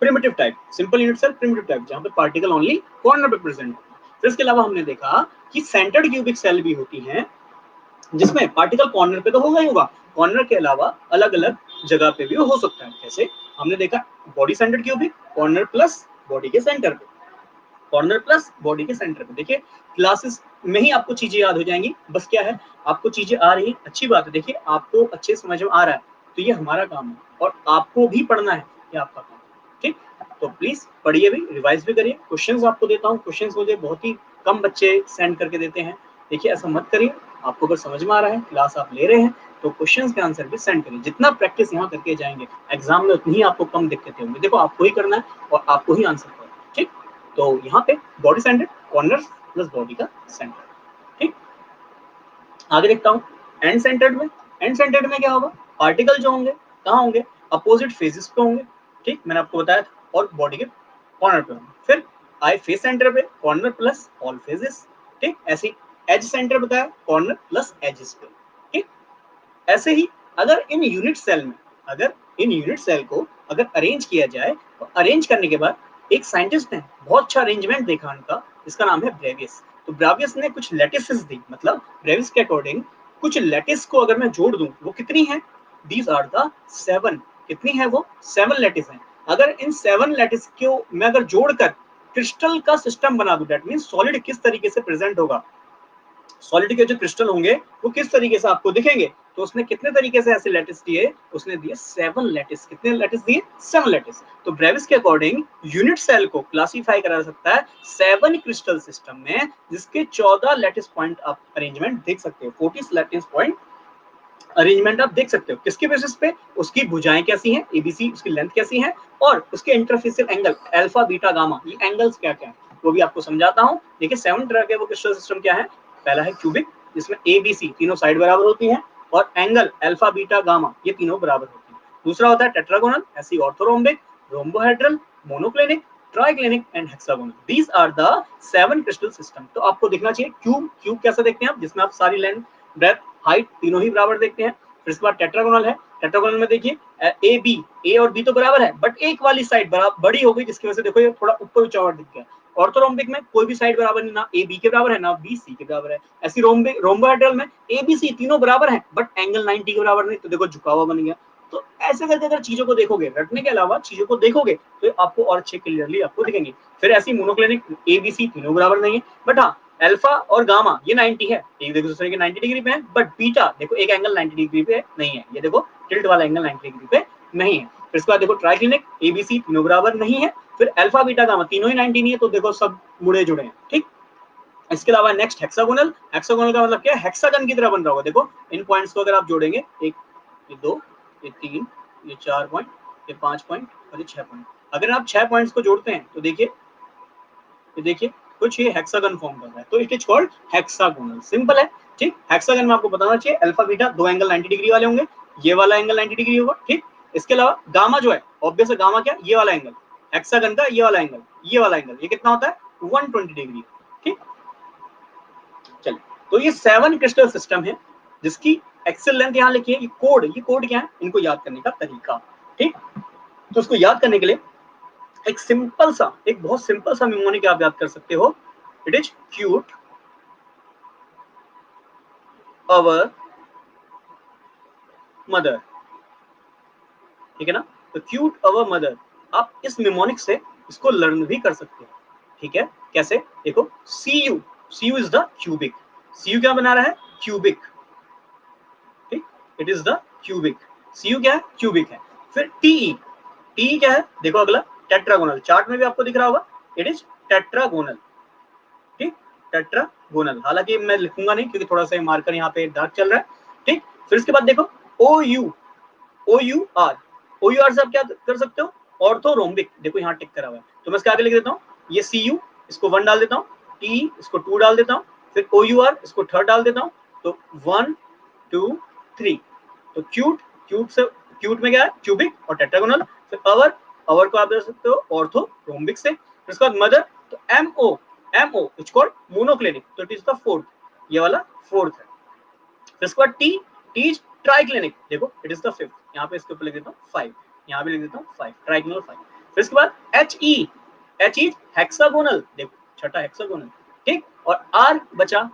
primitive type. Simple unit cell primitive type, जहां पे पार्टिकल ओनली कॉर्नर पे प्रेजेंट है। फिर इसके अलावा हमने देखा कि सेंटर्ड क्यूबिक सेल भी होती हैं, जिसमें पार्टिकल कॉर्नर पे तो होगा ही होगा, कॉर्नर के अलावा अलग अलग जगह पे भी हो सकता है। जैसे हमने देखा body centred cubic, corner plus body के सेंटर पे, कॉर्नर प्लस बॉडी के सेंटर पे। देखिए क्लासेस में ही आपको चीजें याद हो जाएंगी, बस क्या है, आपको चीजें आ रही, अच्छी बात है। देखिए आपको अच्छे समझ में आ रहा है, तो ये हमारा काम है, और आपको भी पढ़ना है, ये आपका काम है, ठीक। तो प्लीज पढ़िए भी, रिवाइज भी करिए। क्वेश्चंस आपको देता हूँ, क्वेश्चंस मुझे बहुत ही कम बच्चे सेंड करके देते हैं। देखिए ऐसा मत करिए, आपको अगर समझ में आ रहा है, क्लास आप ले रहे हैं, तो क्वेश्चंस के आंसर भी सेंड करिए। जितना प्रैक्टिस यहाँ करके जाएंगे एग्जाम में, उतनी ही आपको कम दिक्कतें होंगी। देखो आपको ही करना है और आपको ही आंसर करना है, ठीक। तो यहाँ पे body centre, corner plus body का सेंटर, ठीक। आगे देखता हूँ एंड सेंटर्ड में। एंड सेंटर्ड में क्या होगा? पार्टिकल जो होंगे कहाँ होंगे? अपोजिट फेजेस पे होंगे, ठीक, मैंने आपको बताया था, और बॉडी के कॉर्नर पे होंगे। फिर आई फेस सेंटर पे कॉर्नर प्लस ऑल फेजेस, ठीक। ऐसे एज सेंटर बताया, कॉर्नर प्लस एजेस पे, ठीक। ऐसे ही अगर इन यूनिट सेल में, अगर इन यूनिट सेल को अगर अरेंज किया जाए, तो अरेंज करने के बाद एक साइंटिस्ट ने बहुत अच्छा अरेंजमेंट देखा उनका, जिसका नाम है ब्रेवियस। तो ब्रेवियस ने कुछ लैटिसेस दी, मतलब ब्रेवियस के अकॉर्डिंग कुछ लैटिस को अगर मैं जोड़ दूं, वो कितनी है? दीज आर द 7, कितनी है वो? 7 लैटिस हैं। अगर इन 7 लैटिस को मैं अगर जोड़कर क्रिस्टल का सिस्टम बना दूं, दैट मींस सॉलिड किस तरीके से प्रेजेंट होगा, सॉलिड के जो क्रिस्टल होंगे वो किस तरीके से आपको दिखेंगे, तो उसने कितने तरीके से ऐसे लैटिस दिए? उसने दिए 7 लैटिस। कितने लैटिस दिए? 7 लैटिस। तो ब्रेविस के अकॉर्डिंग यूनिट सेल को क्लासिफाई करा सकता है 7 क्रिस्टल सिस्टम में, जिसके 14 लैटिस पॉइंट आप अरेंजमेंट देख सकते हो, 40 लैटिस पॉइंट अरेंजमेंट आप देख सकते हो किसके बेसिस पे, उसकी भुजाएं कैसी हैं, एबीसी उसकी लेंथ कैसी है, और उसके interfacial angle alpha beta gamma, ये एंगल्स क्या क्या है वो भी आपको समझाता हूँ। देखिए 7 तरह के वो क्रिस्टल सिस्टम क्या है। पहला है क्यूबिक, जिसमें एबीसी तीनों साइड बराबर होती हैं और एंगल अल्फा बीटा गामा ये तीनों बराबर होती हैं। दूसरा होता है टेट्रागोनल, ऐसी orthorhombic, rhombohedral, monoclinic, triclinic and hexagonal. These are the 7 crystal system. तो आपको दिखना चाहिए क्यूब, क्यूब कैसा देखते हैं आप, जिसमें आप सारी लेंथ ब्रेथ हाइट तीनों ही बराबर देखते हैं। फिर इसके बाद टेट्रागोनल है, टेट्रागोनल में देखिए ए बी, ए और बी तो बराबर है बट एक वाली साइड बराबर बड़ी हो गई, जिसकी वजह से देखो ये थोड़ा ऊपर चौड़ा दिख गया। ऑर्थोरोम्बिक में कोई भी साइड बराबर नहीं, ना ए बी के बराबर है ना बी सी के बराबर है। ऐसी रोम्बोहेड्रल में ए बी सी तीनों बराबर हैं बट एंगल 90 के बराबर नहीं, तो देखो झुका हुआ बन गया। तो ऐसे करके अगर चीजों को देखोगे, रटने के अलावा चीजों को देखोगे तो आपको और अच्छे क्लियरली आपको दिखेंगे। फिर ऐसी मोनोक्लिनिक, ए बी सी तीनों बराबर नहीं है बट हाँ अल्फा और गामा ये 90 है, एक दूसरे के 90 डिग्री पे है, बट बीटा देखो एक एंगल 90 डिग्री पे नहीं है, ये देखो टिल्ट वाला एंगल 90 डिग्री पे नहीं है। फिर इसके बाद देखो ट्राइक्लिनिक, एबीसी तीनों बराबर नहीं है, फिर अल्फा बीटा गामा तीनों ही 90 नहीं है, तो देखो सब मुड़े जुड़े हैं, ठीक। इसके अलावा नेक्स्ट हेक्सागोनल, हेक्सागोनल का मतलब क्या है, हेक्सागन की तरह बन रहा होगा। देखो इन पॉइंट्स को अगर आप जोड़ेंगे, एक ये 2 ये 3 ये 4 पॉइंट, ये 5 पॉइंट और ये 6 पॉइंट, अगर आप 6 पॉइंट्स को जोड़ते हैं तो देखिए ये देखिए कुछ ये हेक्सागन फॉर्म कर रहा है, तो it is called hexagonal. Simple है, ठीक। हेक्सागन में आपको बताना चाहिए अल्फा बीटा दो एंगल 90 डिग्री वाले होंगे, ये वाला एंगल 90 डिग्री होगा, ठीक। इसके अलावा गामा जो है, ऑब्वियस है गामा क्या, ये वाला एंगल, हेक्सागन का ये वाला एंगल, ये वाला एंगल ये कितना होता है 120 डिग्री, ठीक। चलिए, तो ये 7 क्रिस्टल सिस्टम है जिसकी एक्सेल लेंथ यहाँ लिखी है, ये कोड क्या है इनको याद करने का तरीका, ठीक। तो उसको याद करने के लिए एक सिंपल सा, एक बहुत सिंपल सा निमोनिक आप याद कर सकते हो। It is cute our mother, ठीक है ना। तो क्यूट अवर मदर, आप इस निमोनिक से इसको लर्न भी कर सकते हो, ठीक है। कैसे, देखो C U is the cubic, C U क्या बना रहा है, क्यूबिक, ठीक। It is the cubic, C U क्या है, क्यूबिक है। फिर टी टी क्या है, देखो अगला टेट्रागोनल, चार्ट में भी आपको दिख रहा होगा, इट इज टेट्रागोनल, ठीक। टेट्रागोनल, हालांकि मैं लिखूंगा नहीं क्योंकि थोड़ा सा मार्कर यहाँ पे डार्क चल रहा है, ठीक। फिर इसके बाद देखो O U, O U R, O U R से आप क्या कर सकते हो, ऑर्थोरोम्बिक, देखो यहाँ टिक करा हुआ है, तो मैं इसके आगे लिख देता हूँ, ये सी यू इसको 1 डाल देता हूँ, टी इसको 2 डाल देता हूँ, फिर ओ यू आर इसको 3rd डाल देता हूँ, तो 1 2 3। तो क्यूट, क्यूट से क्यूट में क्या है, क्यूबिक और टेट्रागोनल। फिर अवर, अवर को आप दे सकते हो ऑर्थोरोम्बिक से। फिर उसके बाद मदर, तो M O, it's called monoclinic, तो इट इज द 4th, ये वाला 4th है। फिर उसके बाद टी, टी इज ट्राइक्लिनिक, देखो इट इज द 5th, यहाँ पे इसके ऊपर लिख देता हूँ 5, यहाँ भी लिख देता हूँ 5, ट्राइक्लिनल 5। फिर इसके बाद H E, H is hexagonal, देखो छठा हेक्सागोनल, ठीक। और आर बचा,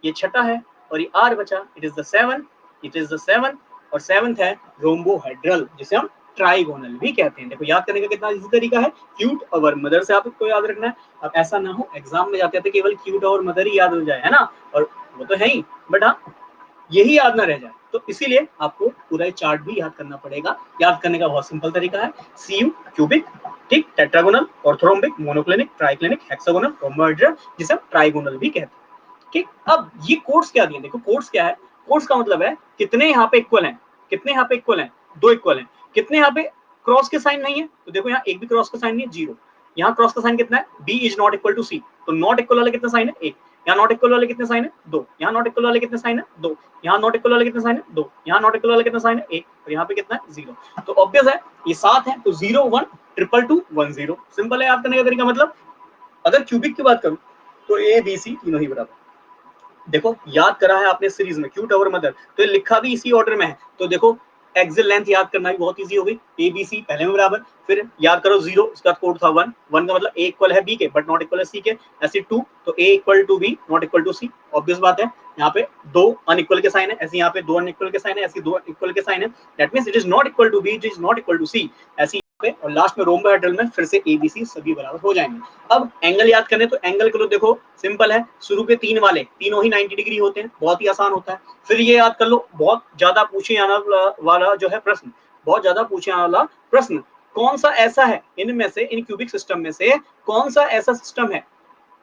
ये छठा है और ये आर बचा, it is the 7, it is the 7। और 7th है रोम्बोहेड्रल, जिसे हम ट्राइगोनल भी कहते हैं। देखो याद करने का कितना इजी तरीका है, क्यूट अवर मदर से आपको याद रखना है। अब ऐसा ना हो एग्जाम में जाते थे केवल क्यूट और मदर ही याद हो जाए, है ना, और वो तो है ही, बट हाँ यही याद ना रह जाए, तो इसीलिए आपको पूरा चार्ट भी याद करना पड़ेगा। याद करने का बहुत सिंपल तरीका है, सी यू क्यूबिक, ठीक, tetragonal, orthorhombic, monoclinic, triclinic, hexagonal, rhombohedral, जिसे हम ट्राइगोनल भी कहते हैं, ठीक। अब ये कोड्स क्या दिए, देखो कोड्स क्या है, कोड्स का मतलब है कितने यहाँ पे इक्वल हैं, कितने यहाँ पे इक्वल हैं, 2 इक्वल हैं। कितने यहाँ पे क्रॉस के साइन नहीं है, तो देखो यहाँ एक भी क्रॉस का साइन नहीं है, 0। यहाँ क्रॉस का साइन कितना है, B is not equal to C, तो नॉट इक्वल वाले कितने साइन है, 1। यहाँ नॉट इक्वल वाले कितने साइन है, 2। यहाँ नॉट इक्वल वाले कितने साइन है, 2। यहाँ नॉट इक्वल वाले कितने साइन है, 2। यहाँ नॉट इक्वल वाले कितने साइन है, 1। और यहाँ पे कितना है, 0। तो ऑब्वियस है ये 7 है, तो 0 1 ट्रिपल 2 1 0। सिंपल है याद करने का तरीका। मतलब अगर क्यूबिक की बात करूं तो ए बी सी तीनों ही बराबर, देखो याद करा है आपने सीरीज में क्यूट अवर मदर, तो ये लिखा भी इसी ऑर्डर में है, तो देखो एक्सिल लेंथ याद करना भी बहुत इजी हो गई, ए बी सी पहले में बराबर। फिर याद करो 0, उसका कोड था 1, 1 का मतलब ए इक्वल है बी के बट नॉट इक्वल है सी के। ऐसे 2, तो A equal to B not equal to C, obvious बात है। यहाँ पे 2 अनइक्वल के साइन है, ऐसे यहाँ पे 2 अनइक्वल के साइन है, ऐसे 2 इक्वल के साइन है, that means it is not equal to B, it is not equal to C, ऐसे पे। और लास्ट में रोम्बोहेड्रल में फिर से एबीसी सभी बराबर हो जाएंगे। अब एंगल याद करने, तो एंगल को देखो सिंपल है, शुरू के 3 वाले तीनों ही 90 डिग्री होते हैं, बहुत ही आसान होता है। फिर ये याद कर लो, बहुत ज्यादा पूछे आने वाला जो है प्रश्न, बहुत ज्यादा पूछे आने वाला प्रश्न, कौन सा ऐसा है इनमें से, इन क्यूबिक सिस्टम में से कौन सा ऐसा सिस्टम है,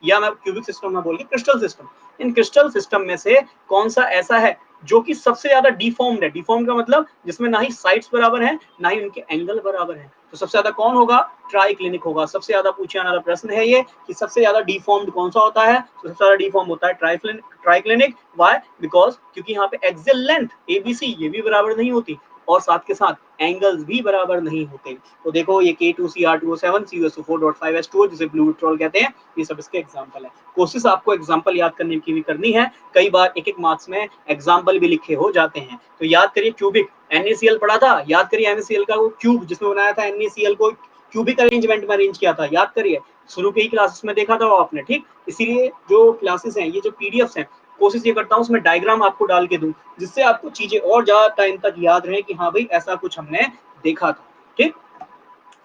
या मैं क्यूबिक सिस्टम में बोल के क्रिस्टल सिस्टम, इन क्रिस्टल सिस्टम में से कौन सा ऐसा है जो कि सबसे ज्यादा डिफॉर्म्ड है। डिफॉर्म्ड का मतलब जिसमें ना ही साइड्स बराबर है ना ही उनके एंगल बराबर है। तो सबसे ज्यादा कौन होगा? ट्राइक्लिनिक होगा। सबसे ज्यादा पूछे जाने वाला प्रश्न है ये कि सबसे ज्यादा डिफॉर्म्ड कौन सा होता है? तो सबसे ज्यादा डिफॉर्म होता है ट्राइक्लिनिक। व्हाई? बिकॉज क्योंकि यहाँ पे एक्सियल लेंथ एबीसी ये भी बराबर नहीं होती और साथ के साथ एंगल्स भी बराबर नहीं होते। तो देखो ये K2CR2O7 CuSO4.5H2O जिसे ब्लू विट्रॉल कहते हैं, ये सब इसके एग्जांपल है। कोशिश आपको एग्जांपल याद करने की भी करनी है। कई बार एक एक मार्क्स में एग्जांपल भी लिखे हो जाते हैं। तो याद करिए क्यूबिक, NaCl पढ़ा था, याद करिए NaCl का वो क्यूब जिसमें बनाया था NaCl को क्यूबिक अरेंजमेंट में अरेंज किया था, याद करिए शुरू के ही क्लासेस में देखा था वो आपने, ठीक। इसीलिए जो क्लासेस हैं, ये जो पीडीएफ्स हैं, कोशिश ये करता हूँ उसमें डायग्राम आपको डाल के दूं जिससे आपको चीजें और ज्यादा टाइम तक याद रहे कि हाँ भाई ऐसा कुछ हमने देखा था, ठीक।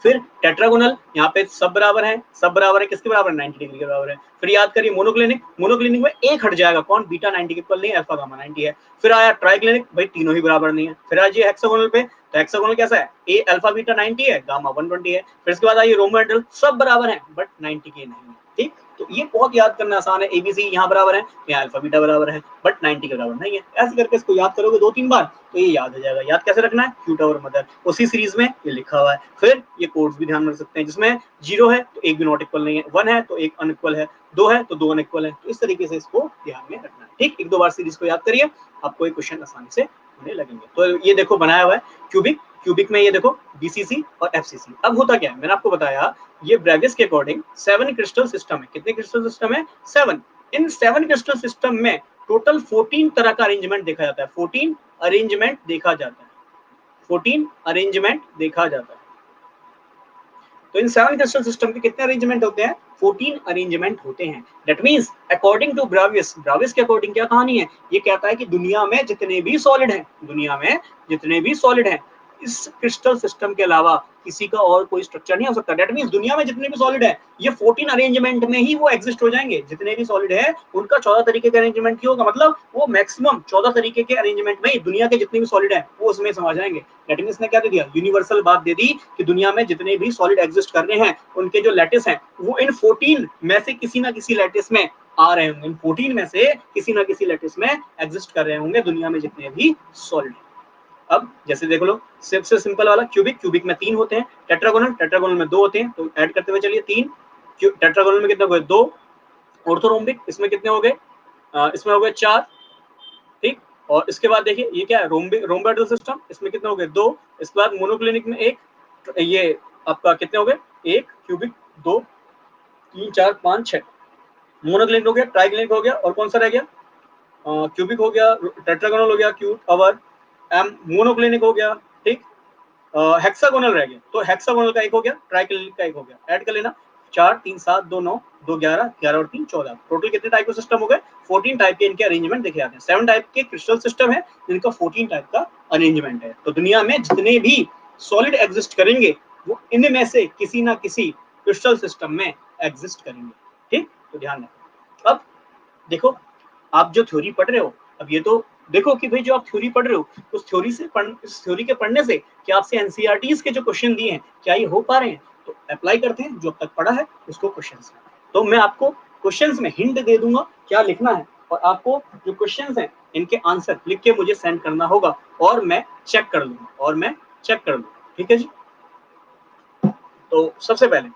फिर टेट्रागोनल, यहाँ पे सब बराबर है, सब बराबर है, किसके बराबर? 90 डिग्री के बराबर है। फिर याद करिए मोनोक्लिनिक, मोनोक्लिनिक में एक हट जाएगा, कौन? बीटा 90 के इक्वल नहीं है, अल्फा गामा 90 है। फिर आया ट्राइक्लिनिक, भाई तीनों ही बराबर नहीं है। फिर आज ये हेक्सागोनल पे, तो हेक्सागोनल कैसा है? ए अल्फा बीटा 90 है, गामा 120 है। फिर इसके बाद आइए रोमन, सब बराबर है बट 90 के नहीं है, ठीक। तो ये बहुत याद करना आसान है, एबीसी यहाँ बराबर है, यहाँ अल्फा बीटा बराबर है बट 90 के बराबर नहीं है। ऐसे करके इसको याद करोगे 2-3 बार तो ये याद हो जाएगा। याद कैसे रखना है? क्यूटा और मदर, उसी सीरीज में ये लिखा हुआ है। फिर ये कोड्स भी ध्यान रख सकते हैं, जिसमें 0 है तो एक भी नॉट इक्वल नहीं है, 1 है तो एक अनइक्वल है, 2 है तो 2 अनइक्वल है। तो इस तरीके से इसको ध्यान में रखना है, ठीक। 1-2 बार सीरीज को याद करिए, आपको ये क्वेश्चन आसानी से होने लगेंगे। तो ये देखो बनाया हुआ है क्यूबिक, क्यूबिक में ये देखो बीसीसी और एफसीसी। अब होता क्या है, मैंने आपको बताया ये ब्रैविस के अकॉर्डिंग 7 क्रिस्टल सिस्टम है। कितने क्रिस्टल सिस्टम है? 7। इन 7 क्रिस्टल सिस्टम में टोटल 14 तरह का अरेंजमेंट देखा जाता है, 14 अरेंजमेंट देखा जाता है, 14 अरेंजमेंट देखा जाता है। तो इन 7 क्रिस्टल सिस्टम के कितने अरेंजमेंट होते हैं? 14 अरेंजमेंट होते हैं। दैट मींस अकॉर्डिंग टू ब्राविस, ब्राविस के अकॉर्डिंग क्या कहानी है? ये कहता है कि दुनिया में जितने भी सॉलिड हैं, दुनिया में जितने भी सॉलिड हैं, इस क्रिस्टल सिस्टम के अलावा किसी का और कोई स्ट्रक्चर नहीं हो सकता। दैट मींस दुनिया में जितने भी सॉलिड है ये 14 अरेंजमेंट में ही वो एग्जिस्ट हो जाएंगे। जितने भी सॉलिड है उनका 14 तरीके का अरेंजमेंट ही होगा, मतलब वो मैक्सिमम 14 तरीके के अरेंजमेंट में ही दुनिया के जितने भी सॉलिड है वो उसमें समा जाएंगे। दैट मींस ने क्या दे दिया? यूनिवर्सल बात दे दी कि दुनिया में जितने भी सॉलिड एग्जिस्ट कर रहे हैं उनके जो लैटिस हैं वो इन 14 में से किसी ना किसी लैटिस में आ रहे होंगे। इन 14 में से किसी ना किसी लैटिस में एग्जिस्ट कर रहे होंगे दुनिया में जितने भी सॉलिड। अब जैसे देख लो, सबसे सिंपल वाला क्यूबिक, क्यूबिक में 3 होते हैं। टेट्रागोनल, टेट्रागोनल में 2 होते हैं। तो ऐड करते हुए चलिए 3, टेट्रागोनल में कितने हो गए? 2। ऑर्थोरोम्बिक इसमें कितने हो गए? इसमें हो गए 4, ठीक। और इसके बाद देखिए ये क्या है? रोम्बोइडल सिस्टम, इसमें कितने हो गए? 2। इसके बाद मोनोक्लिनिक में 1, ये आपका कितने हो गए? 1 क्यूबिक, 2, 3, 4, 5, 6। मोनोक्लिनिक हो गया, ट्राइक्लिनिक हो गया, और कौन सा रह गया? क्यूबिक हो गया, टेट्रागोनल हो गया, क्यूब अवर एम, मोनोक्लिनिक हो गया, ठीक। हेक्सागोनल रह गया, तो हेक्सागोनल का 1 हो गया, ट्राइक्लिनिक का 1 हो गया। ऐड कर लेना, 4, 3, 7, 2, 9, 2, 11, 11 और 3, 14। टोटल कितने टाइप के सिस्टम हो गए? 14 टाइप के इनके अरेंजमेंट देखे जाते हैं। 7 टाइप के क्रिस्टल सिस्टम है जिनका 14 टाइप का अरेंजमेंट है। तो दुनिया में जितने भी सॉलिड एग्जिस्ट करेंगे वो इनमें से किसी ना किसी क्रिस्टल सिस्टम में एग्जिस्ट करेंगे, ठीक। तो ध्यान रखो। अब देखो, आप जो थ्योरी पढ़ रहे हो, अब ये तो देखो कि भाई जो आप थ्योरी पढ़ रहे हो उस थ्योरी से इस थ्योरी के पढ़ने से क्या आपसे एनसीईआरटीज के जो क्वेश्चन दिए हैं क्या ये हो पा रहे हैं? तो अप्लाई करते हैं, जो अब तक पढ़ा है उसको क्वेश्चंस में। तो मैं आपको क्वेश्चंस में हिंट दे दूंगा क्या लिखना है, और आपको जो क्वेश्चंस हैं इनके आंसर लिख के मुझे सेंड करना होगा और मैं चेक कर लूंगा, ठीक है जी। तो सबसे पहले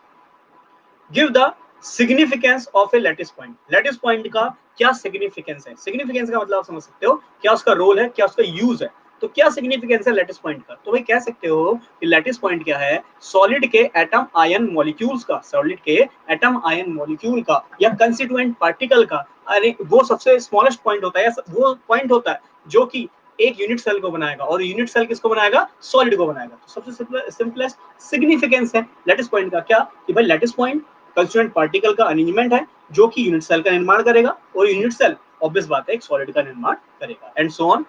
give the significance of A lattice point. Lattice point का क्या सिग्निफिकेंस है? सिग्निफिकेंस का मतलब आप समझ सकते हो, क्या उसका रोल है, क्या उसका यूज है। तो क्या सिग्निफिकेंस है लैटिस पॉइंट का? तो भाई कह सकते हो कि लैटिस पॉइंट क्या है? सॉलिड के एटम आयन मॉलिक्यूल्स का, सॉलिड के एटम आयन मॉलिक्यूल का या कंस्टिट्यूएंट पार्टिकल का, अरे वो सबसे स्मॉलेस्ट पॉइंट होता है, वो पॉइंट होता है जो कि एक यूनिट सेल को बनाएगा, और यूनिट सेल किसको बनाएगा? सॉलिड को बनाएगा। तो सबसे सिंपलेस्ट सिग्निफिकेंस है लैटिस पॉइंट का क्या, कि भाई लैटिस पॉइंट कंस्टिट्यूएंट पार्टिकल का अरेंजमेंट है जो कि यूनिट सेल का निर्माण करेगा, और यूनिट सेल ऑब्वियस बात है एक सॉलिड का निर्माण करेगा, and so on.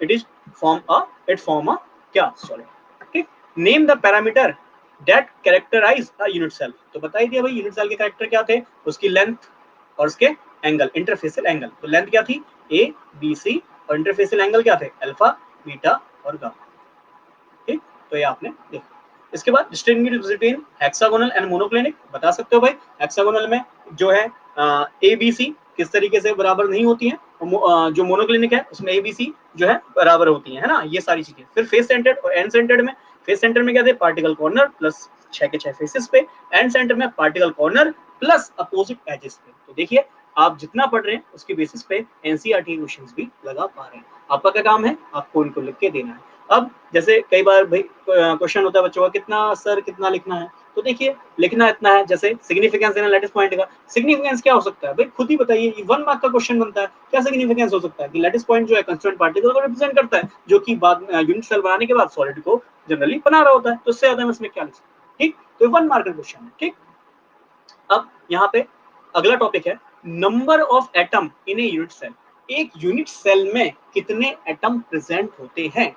It form a क्या? सॉलिड, ठीक। Name the parameter that characterize a unit cell. तो बता ही दिया भाई यूनिट सेल के कैरेक्टर क्या थे, उसकी लेंथ और उसके एंगल, इंटरफेसियल एंगल। तो लेंथ क्या थी? ए बी सी, और इंटरफेसियल एंगल क्या थे? अल्फा बीटा और गामा, ठीक। तो ये आपने देखा। इसके बाद distinguish between hexagonal and monoclinic, बता सकते हो भाई हेक्सागोनल में जो है ए बी सी किस तरीके से बराबर नहीं होती है, जो मोनोक्लिनिक है उसमें ABC जो है बराबर होती है ना, ये सारी चीजें। फिर फेस सेंटर्ड और एंड सेंटर्ड में, फेस सेंटर में क्या थे, पार्टिकल कॉर्नर प्लस 6 के 6 फेसेस पे, एंड सेंटर में particle corner plus opposite edges पे। तो देखिए आप जितना पढ़ रहे हैं उसके बेसिस पे एनसीईआरटी क्वेश्चंस भी लगा पा रहे हैं। आपका क्या काम है, आपको इनको लिख के देना है। अब जैसे कई बार भाई क्वेश्चन होता है बच्चों का, कितना सर कितना लिखना है, तो देखिए लिखना इतना है, जैसे सिग्निफिकेंस देना लैटिस पॉइंट का। सिग्निफिकेंस क्या हो सकता है भाई, खुद ही बताइए, ये 1 मार्क का क्वेश्चन बनता है, क्या सिग्निफिकेंस हो सकता है कि लैटिस पॉइंट जो है कंस्टिट्यूएंट पार्टिकल को रिप्रेजेंट करता है, जो कि बाद में यूनिट सेल बनाने के बाद सॉलिड को जनरली बना रहा होता है, तो उससे ज्यादा मैं इसमें क्या लिख सकता हूं। ठीक, तो 1 मार्क का क्वेश्चन है। ठीक, अब यहाँ पे अगला टॉपिक है number of atom in a unit cell. एक यूनिट सेल में कितने एटम प्रेजेंट होते हैं।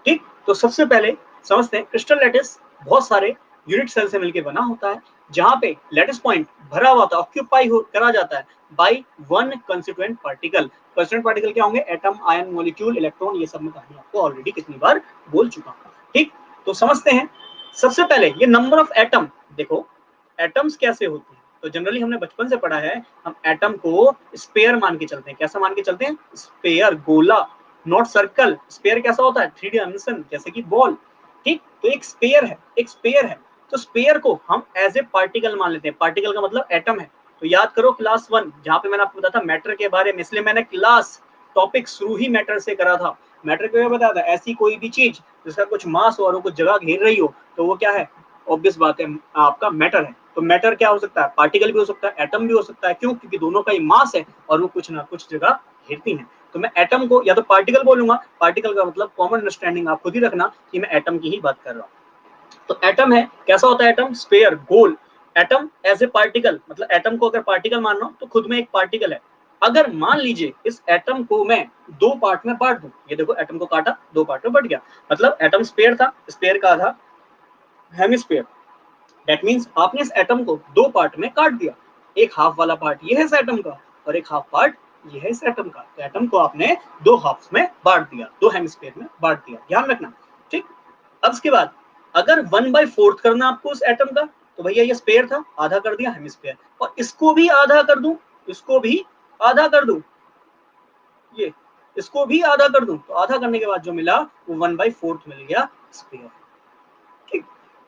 ठीक, तो सबसे पहले समझते हैं क्रिस्टल लैटिस बहुत सारे यूनिट सेल से मिलकर बना होता है, जहां पे लैटिस पॉइंट भरा हुआ था, ऑक्यूपाई करा जाता है by one constituent particle. Constituent particle क्या होंगे, एटम, आयन, मॉलिक्यूल, इलेक्ट्रॉन, ये सब मैं कहानी आपको ऑलरेडी कितनी बार बोल चुका हूं। ठीक, तो समझते हैं सबसे पहले ये नंबर ऑफ एटम। देखो एटम्स कैसे होते हैं, तो जनरली हमने बचपन से पढ़ा है, हम एटम को स्पेयर मान के चलते हैं। कैसा मान के चलते हैं, स्पेयर, गोला, नॉट सर्कल। स्पेयर कैसा होता है, 3D डायमेंशन, जैसे कि बॉल। ठीक, तो एक स्पेयर है, एक स्पेयर है, तो स्पेयर को हम एज ए पार्टिकल मान लेते हैं। पार्टिकल का मतलब एटम है। तो याद करो क्लास 1 जहां पे मैंने आपको बताया था मैटर के बारे में, इसलिए मैंने क्लास टॉपिक शुरू ही मैटर से करा था। मैटर क्यों बताया था, ऐसी कोई भी चीज जिसका कुछ मास हो और वो कुछ जगह घेर रही हो, तो वो क्या है, ऑब्वियस बात है आपका मैटर है। तो मैटर क्या हो सकता है, पार्टिकल भी हो सकता है, एटम भी हो सकता है। क्यों, क्योंकि दोनों का ही मास है और वो कुछ ना कुछ जगह घेरती हैं। तो मैं एटम को या तो पार्टिकल बोलूंगा, पार्टिकल का मतलब कॉमन अंडरस्टैंडिंग आप खुद ही रखना कि मैं एटम की ही बात कर रहा हूँ। तो एटम है, कैसा होता है एटम, स्पेयर, गोल। एटम एज ए पार्टिकल, मतलब एटम को अगर पार्टिकल मान रहा हूं तो खुद में एक पार्टिकल है। अगर मान लीजिए इस एटम को मैं दो पार्ट में बांट दूं, ये देखो एटम को काटा, दो पार्ट में बढ़ गया, मतलब एटम स्पेयर था, स्पेयर का आधा हेमिस्फीयर। दैट मींस आपने इस एटम को दो पार्ट में काट दिया। एक हाफ वाला पार्ट ये है इस एटम का और एक हाफ पार्ट ये है इस एटम का। तो एटम को आपने दो हाफ्स में बांट दिया, दो हेमिस्फीयर में बांट दिया, ध्यान रखना। ठीक, अब इसके बाद अगर 1/4 करना आपको उस एटम का, तो भैया ये स्पेयर था, आधा कर दिया हेमिस्फीयर, और इसको भी आधा कर दूं, इसको भी आधा कर दूं, ये इसको भी आधा कर दूं, तो आधा करने के बाद जो मिला वो 1/4 मिल गया स्पेयर। ठीक,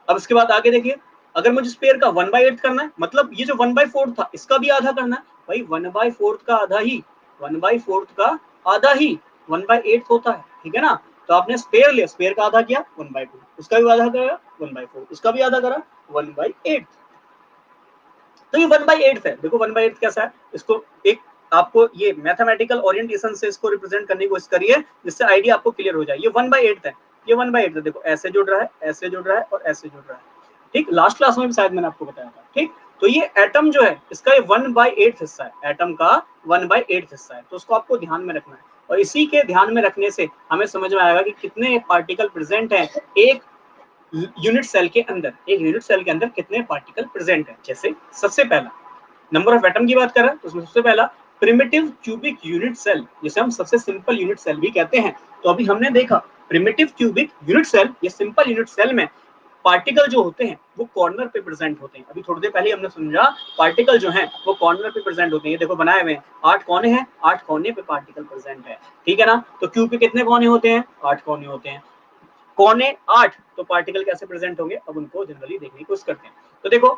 अब इसके बाद आगे देखिए, अगर मुझे स्पेयर का 1/8 करना है, मतलब ये जो 1/4 था इसका भी आधा करना है। भाई 1/4 का आधा ही 1/4 का आधा ही 1/8 होता है, ठीक है ना। तो आपने स्पेयर लिया, स्पेयर का आधा किया 1/2, उसका भी आधा करा 1/4, उसका भी आधा करा 1/8। तो ये 1/8 है। देखो 1/8 कैसा है, इसको एक आपको ये मैथमेटिकल ओरिएंटेशन से इसको रिप्रेजेंट करने की कोशिश करिए, जिससे आइडिया आपको क्लियर हो जाए। ये 1/8 है, ये 1/8 है। देखो ऐसे जुड़ रहा है, ऐसे जुड़ रहा है और ऐसे जुड़ रहा है। ठीक, लास्ट क्लास में भी शायद मैंने आपको बताया था। ठीक, तो ये एटम जो है इसका ये 1/8 हिस्सा है, एटम का 1/8 हिस्सा है, तो उसको आपको ध्यान में रखना है। और इसी के ध्यान में रखने से हमें समझ में आएगा कि कितने पार्टिकल प्रेजेंट हैं एक यूनिट सेल के अंदर। एक यूनिट सेल के अंदर कितने पार्टिकल प्रेजेंट है। जैसे सबसे पहला नंबर ऑफ एटम की बात करें तो उसमें सबसे पहला प्रिमिटिव क्यूबिक यूनिट सेल, जिसे हम सबसे सिंपल यूनिट सेल भी कहते हैं। तो अभी हमने देखा प्रिमिटिव क्यूबिक यूनिट सेल, ये सिंपल यूनिट सेल में पार्टिकल जो होते हैं वो कॉर्नर पे प्रेजेंट होते हैं। अभी थोड़ी देर पहले हमने समझा पार्टिकल जो हैं वो कॉर्नर पे प्रेजेंट होते हैं। ये देखो बनाए हुए हैं, 8 कोने हैं, 8 कोने पे पार्टिकल प्रेजेंट है, ठीक है ना। तो क्यूब पे कितने कोने होते हैं, 8 कोने होते हैं, कोने 8, तो पार्टिकल कैसे प्रेजेंट होंगे, अब उनको जनरली देखने की कोशिश करते हैं। तो देखो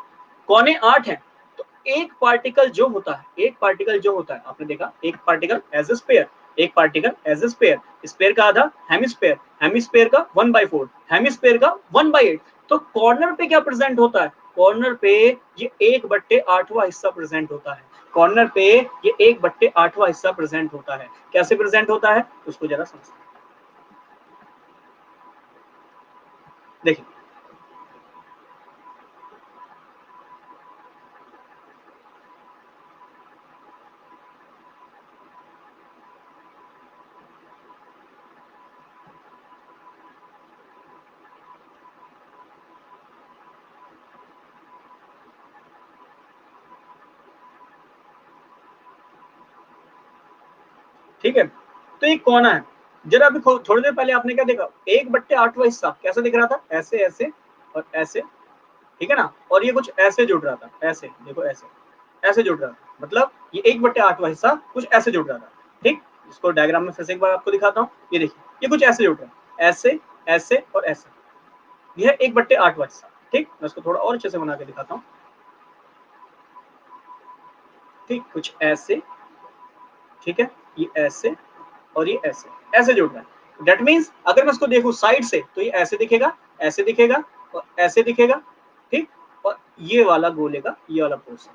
कोने 8 हैं, तो एक पार्टिकल जो होता है, एक पार्टिकल जो होता है, आपने देखा एक पार्टिकल एज ए स्पेयर, एक particle as a sphere, sphere का आधा हेमिस्फीयर, हेमिस्फीयर का 1/4, हेमिस्फीयर का 1/8। तो कॉर्नर पे क्या प्रेजेंट होता है, कॉर्नर पे ये 1/8वां हिस्सा प्रेजेंट होता है। कॉर्नर पे ये 1/8वां हिस्सा प्रेजेंट होता है। कैसे प्रेजेंट होता है उसको जरा समझते हैं। देखिए ठीक है, तो ये कोना है। जरा अभी थोड़ी देर पहले आपने क्या देखा, 1/8वां हिस्सा कैसे दिख रहा था, ऐसे ऐसे और ऐसे, ठीक है ना। और ये कुछ ऐसे जुड़ रहा था, ऐसे देखो ऐसे ऐसे जुड़ रहा था, मतलब ये 1/8वां हिस्सा कुछ ऐसे जुड़ रहा था। ठीक, इसको डायग्राम में फिर से एक बार आपको दिखाता हूँ। ये देखिए, ये कुछ ऐसे जुड़ रहा है, ऐसे ऐसे और ऐसे, यह 1/8 वाला हिस्सा। ठीक, मैं इसको थोड़ा और अच्छे से बना के दिखाता हूँ। ठीक, कुछ ऐसे, ठीक है, ये ऐसे और ये ऐसे, ऐसे जुड़ रहा है। दैट मीन्स अगर मैं इसको देखूं साइड से तो ये ऐसे दिखेगा, ऐसे दिखेगा और ऐसे दिखेगा। ठीक, और ये वाला गोले का ये वाला पोर्शन,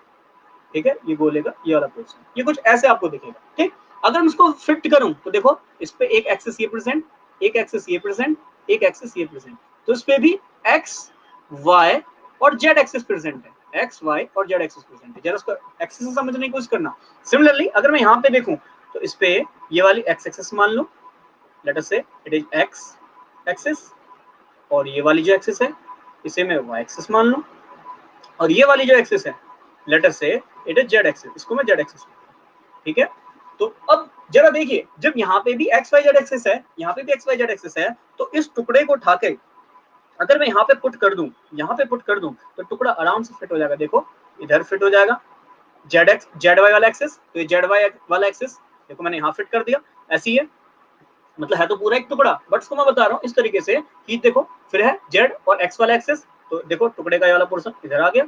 ठीक है, ये गोले का ये वाला पोर्शन, ये कुछ ऐसे आपको दिखेगा। ठीक, अगर मैं इसको फिट करूं तो देखो, इस पे एक एक्सिस ये प्रेजेंट, एक एक्सिस ये प्रेजेंट, एक एक्सिस ये प्रेजेंट, तो इस पे भी एक्स वाई और जेड एक्सिस प्रेजेंट है, एक्स वाई और जेड एक्सिस प्रेजेंट है। जरा इसको एक्सिस समझने की कोशिश करना। सिमिलरली अगर मैं यहाँ पे देखूं तो इस पे ये वाली एक्स एक्सिस मान लो, लेट अस से इट इज एक्स एक्सिस, और ये वाली जो एक्सिस है इसे मैं वाई एक्सिस मान लूं, और ये वाली जो एक्सिस है लेट अस से इट इज जेड एक्सिस, इसको मैं जेड एक्सिस, ठीक है। तो अब जरा देखिए, जब यहाँ पे भी एक्स वाई जेड एक्सिस है, यहाँ पे भी एक्स वाई जेड एक्सिस है, तो इस टुकड़े को उठा के अगर मैं यहाँ पे पुट कर दूं, यहाँ पे पुट कर दूं, तो टुकड़ा आराम से फिट हो जाएगा। देखो इधर फिट हो जाएगा, जेड एक्स जेड वाई वाला एक्सिस, तो ये जेड वाई वाला एक्सिस देखो मैंने यहाँ फिट कर दिया। ऐसी है, मतलब है तो पूरा एक टुकड़ा, बट इसको मैं बता रहा हूँ इस तरीके से कि देखो फिर है जेड और एक्स वाला एक्सिस, तो देखो टुकड़े का ये वाला पोर्शन इधर आ गया,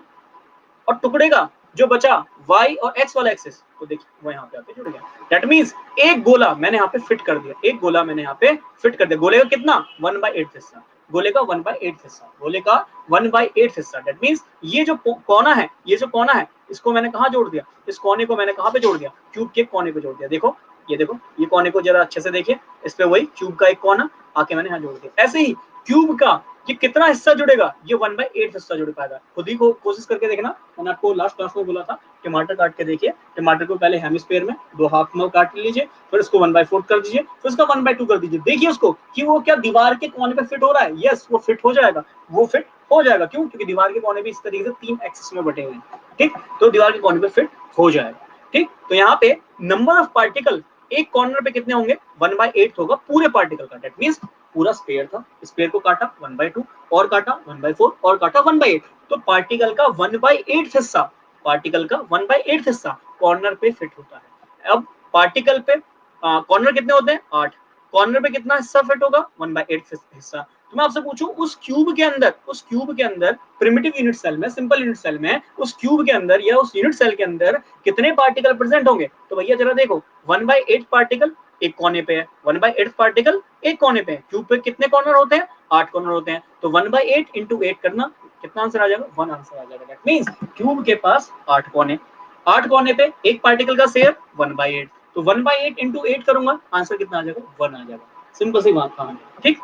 और टुकड़े का जो बचा y और x वाला एक्सिस, तो देखिए वो यहाँ पे आके जुड़ गया। दैट मींस एक गोला मैंने यहाँ पे फिट कर दिया, एक गोला मैंने यहाँ पे फिट कर दिया। गोले का कितना 1/8 हिस्सा, गोले का 1/8 हिस्सा, गोले का 1/8 हिस्सा। दैट मींस ये जो कोना है, ये जो कोना है, इसको मैंने कहाँ जोड़ दिया, इस कोने को मैंने कहाँ पे जोड़ दिया, क्यूब के कोने पे जोड़ दिया। देखो ये देखो, ये कोने को जरा अच्छे से देखिए, इस पे वही क्यूब का एक कोना आके मैंने यहाँ जोड़ दिया। ऐसे ही क्यूब का ये कितना हिस्सा जुड़ेगा, ये 1/8 हिस्सा जुड़ पाएगा। खुद ही को कोशिश करके देखना, मैंने आपको लास्ट क्लास में बोला था टमाटर काट के देखिए, टमाटर को पहले हेमिस्फीयर में दो हाफ में काट लीजिए, फिर उसको 1/4 कर दीजिए, फिर उसका 1/2 कर दीजिए। देखिए उसको कि वो क्या दीवार के कोने पे फिट हो रहा है। यस, वो फिट हो जाएगा, वो फिट हो जाएगा। क्यों? क्योंकि दीवार के कोने भी इस तरीके से 3 एक्सिस में बटे हुए हैं। ठीक, तो दीवार के कोने पे फिट हो जाएगा। ठीक, तो यहाँ पे नंबर ऑफ पार्टिकल एक कॉर्नर पे कितने होंगे, 1/8 होगा पूरे पार्टिकल का। दैट मींस पूरा स्फीयर था, स्फीयर को काटा 1/2 और काटा 1/4 और काटा 1/8, तो पार्टिकल का 1/8 हिस्सा, पार्टिकल का 1/8 हिस्सा कॉर्नर पे फिट होता है। अब पार्टिकल पे कॉर्नर कितने होते हैं, 8, कॉर्नर पे कितना हिस्सा फिट होगा, 1/8 हिस्सा। तो मैं आपसे पूछूं उस क्यूब के अंदर, उस क्यूब के अंदर प्रिमिटिव यूनिट सेल में, सिंपल यूनिट सेल में, उस क्यूब के अंदर या उस यूनिट सेल के अंदर कितने पार्टिकल प्रेजेंट होंगे। तो भैया जरा देखो, 1/8 पार्टिकल एक कोने पे है, 1/8 पार्टिकल एक कोने पे है। क्यूब पे कितने कॉर्नर होते हैं, 8 कॉर्नर होते हैं, तो 1/8 इंटू 8 करना, कितना आंसर आ जाएगा, 1 आंसर आ जाएगा। दैट मींस क्यूब के पास 8 कोने, 8 कोने पे एक पार्टिकल का शेयर 1/8, तो 1/8 इंटू 8 करूंगा, आंसर कितना आ जाएगा, 1 आ जाएगा। सिंपल सी बात कहानी। ठीक,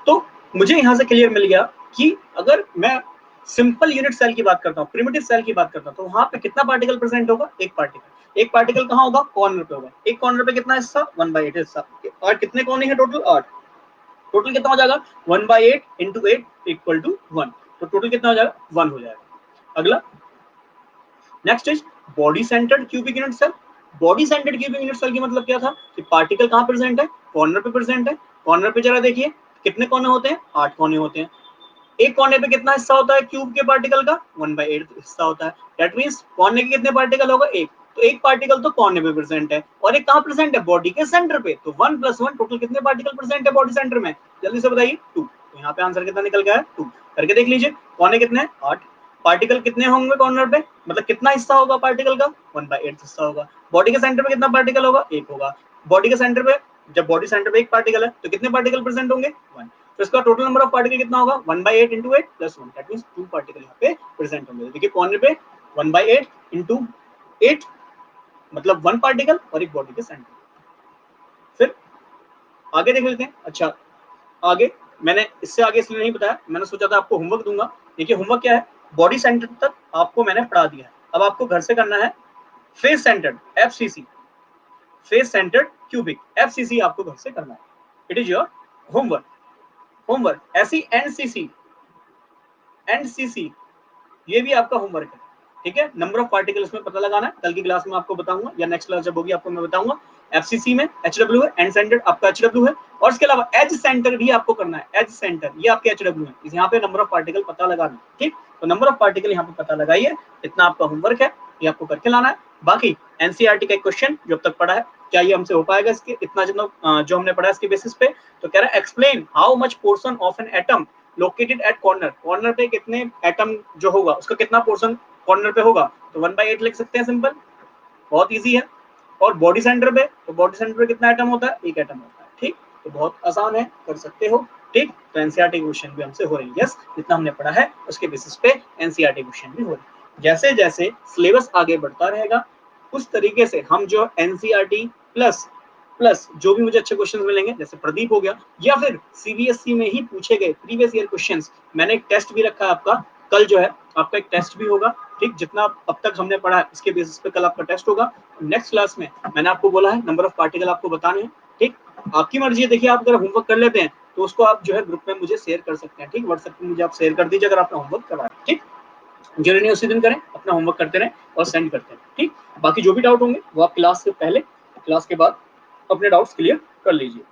तो मुझे यहां से क्लियर मिल गया कि अगर मैं सिंपल यूनिट सेल की बात करता हूँ, प्रिमिटिव सेल की बात करता हूँ, तो वहां पे कितना पार्टिकल प्रेजेंट होगा, एक पार्टिकल। एक पार्टिकल कहाँ होगा, कॉर्नर पे होगा। एक कॉर्नर पे कितना हिस्सा, 1/8 हिस्सा। और कितने कोने हैं टोटल, 8। टोटल कितना हो जाएगा, 1/8 इंटू 8 इक्वल टू 1, तो टोटल कितना हो जाएगा, 1 हो जाएगा। अगला next is body centred cubic unit cell. Body centred cubic unit cell की मतलब क्या था कि पार्टिकल कहाँ प्रेजेंट है, कॉर्नर पे प्रेजेंट है। कॉर्नर पे जरा देखिए कितने कोने होते हैं, 8 कोने होते हैं। एक कोने पे कितना हिस्सा होता है क्यूब के पार्टिकल का, 1/8 हिस्सा होता है। दैट मींस कोने के कितने पार्टिकल होगा, एक, तो एक पार्टिकल तो कोने पे प्रेजेंट है, और एक कहाँ प्रेजेंट है, बॉडी के सेंटर पे। तो 1 + 1 टोटल कितने पार्टिकल प्रेजेंट है बॉडी सेंटर में, जल्दी से बताइए, 2। तो यहाँ पे आंसर कितना निकल गया है, 2। करके देख लीजिए, कोने कितने हैं, 8, पार्टिकल कितने होंगे कॉर्नर पे, मतलब कितना हिस्सा होगा पार्टिकल का, 1/8 हिस्सा होगा। बॉडी के सेंटर पे कितना पार्टिकल होगा, एक होगा। बॉडी के सेंटर पे, जब बॉडी सेंटर पे एक पार्टिकल है तो कितने पार्टिकल प्रेजेंट होंगे, 1। तो इसका टोटल नंबर ऑफ पार्टिकल कितना होगा, 1/8 इंटू 8 + 1, दैट मींस 2 पार्टिकल यहाँ पे प्रेजेंट होंगे। देखिए कॉर्नर पे 1/8 इंटू 8 मतलब 1 पार्टिकल और एक बॉडी के सेंटर। फिर आगे देख लेते हैं। अच्छा, आगे मैंने इससे आगे इसलिए नहीं बताया, मैंने सोचा था आपको होमवर्क दूंगा। देखिए होमवर्क क्या है, बॉडी सेंटर तक आपको मैंने पढ़ा दिया है। अब आपको घर से करना है face centred FCC, face centred cubic FCC आपको घर से करना है। It is your homework. Homework ऐसी NCC ये भी आपका होमवर्क है। ठीक है, नंबर ऑफ पार्टिकल इसमें पता लगाना है। कल की क्लास में आपको बताऊंगा, या नेक्स्ट क्लास जब होगी आपको मैं बताऊंगा। FCC में HW है, एंड सेंटर आपका HW है, और इसके अलावा एज सेंटर भी आपको करना है। एज सेंटर ये आपके HW है, यहाँ पे नंबर ऑफ पार्टिकल पता लगाना। ठीक, तो नंबर ऑफ पार्टिकल यहाँ पे पता लगाइए, इतना आपका होमवर्क है, ये आपको करके लाना है। बाकी एनसीईआरटी का एक क्वेश्चन जो अब तक पढ़ा है, क्या ये हमसे हो पाएगा इसके इतना जितना जो हमने पढ़ा इसके बेसिस पे? तो कह रहा है explain how much portion of an atom located at corner, corner पे कितने एटम जो होगा उसका कितना पोर्शन कॉर्नर पे होगा, तो 1/8 लिख सकते हैं, सिंपल, बहुत इजी है। और बॉडी सेंटर पे, तो बॉडी सेंटर पे कितना एटम होता है, एक एटम होता है, ठीक, तो बहुत आसान है, कर सकते हो, ठीक। तो एनसीईआरटी क्वेश्चन भी हमसे हो रही है, यस, जितना हमने पढ़ा है उसके बेसिस पे एनसीईआरटी क्वेश्चन भी हो रही है। जैसे जैसे सिलेबस आगे बढ़ता रहेगा उस तरीके से हम जो एनसीईआरटी प्लस प्लस जो भी मुझे अच्छे क्वेश्चंस मिलेंगे, जैसे प्रदीप हो गया, या फिर सीबीएसई में ही पूछे गए प्रीवियस ईयर क्वेश्चंस, मैंने एक टेस्ट भी रखा है आपका, कल जो है आपका एक टेस्ट भी होगा, ठीक, जितना अब तक हमने पढ़ा है इसके बेसिस पे कल आपका टेस्ट होगा। नेक्स्ट क्लास में मैंने आपको बोला है नंबर ऑफ पार्टिकल आपको बताने हैं, ठीक, आपकी मर्जी है, देखिए आप अगर होमवर्क कर लेते हैं तो उसको आप जो है ग्रुप में मुझे शेयर कर सकते हैं, ठीक, व्हाट्सएप पे मुझे आप शेयर कर दीजिए अगर आपने होमवर्क करा है, ठीक, जो नहीं उसी दिन करें, अपना होमवर्क करते रहें और सेंड करते हैं, ठीक। बाकी जो भी डाउट होंगे वो आप क्लास से पहले, क्लास के बाद अपने डाउट्स क्लियर कर लीजिए,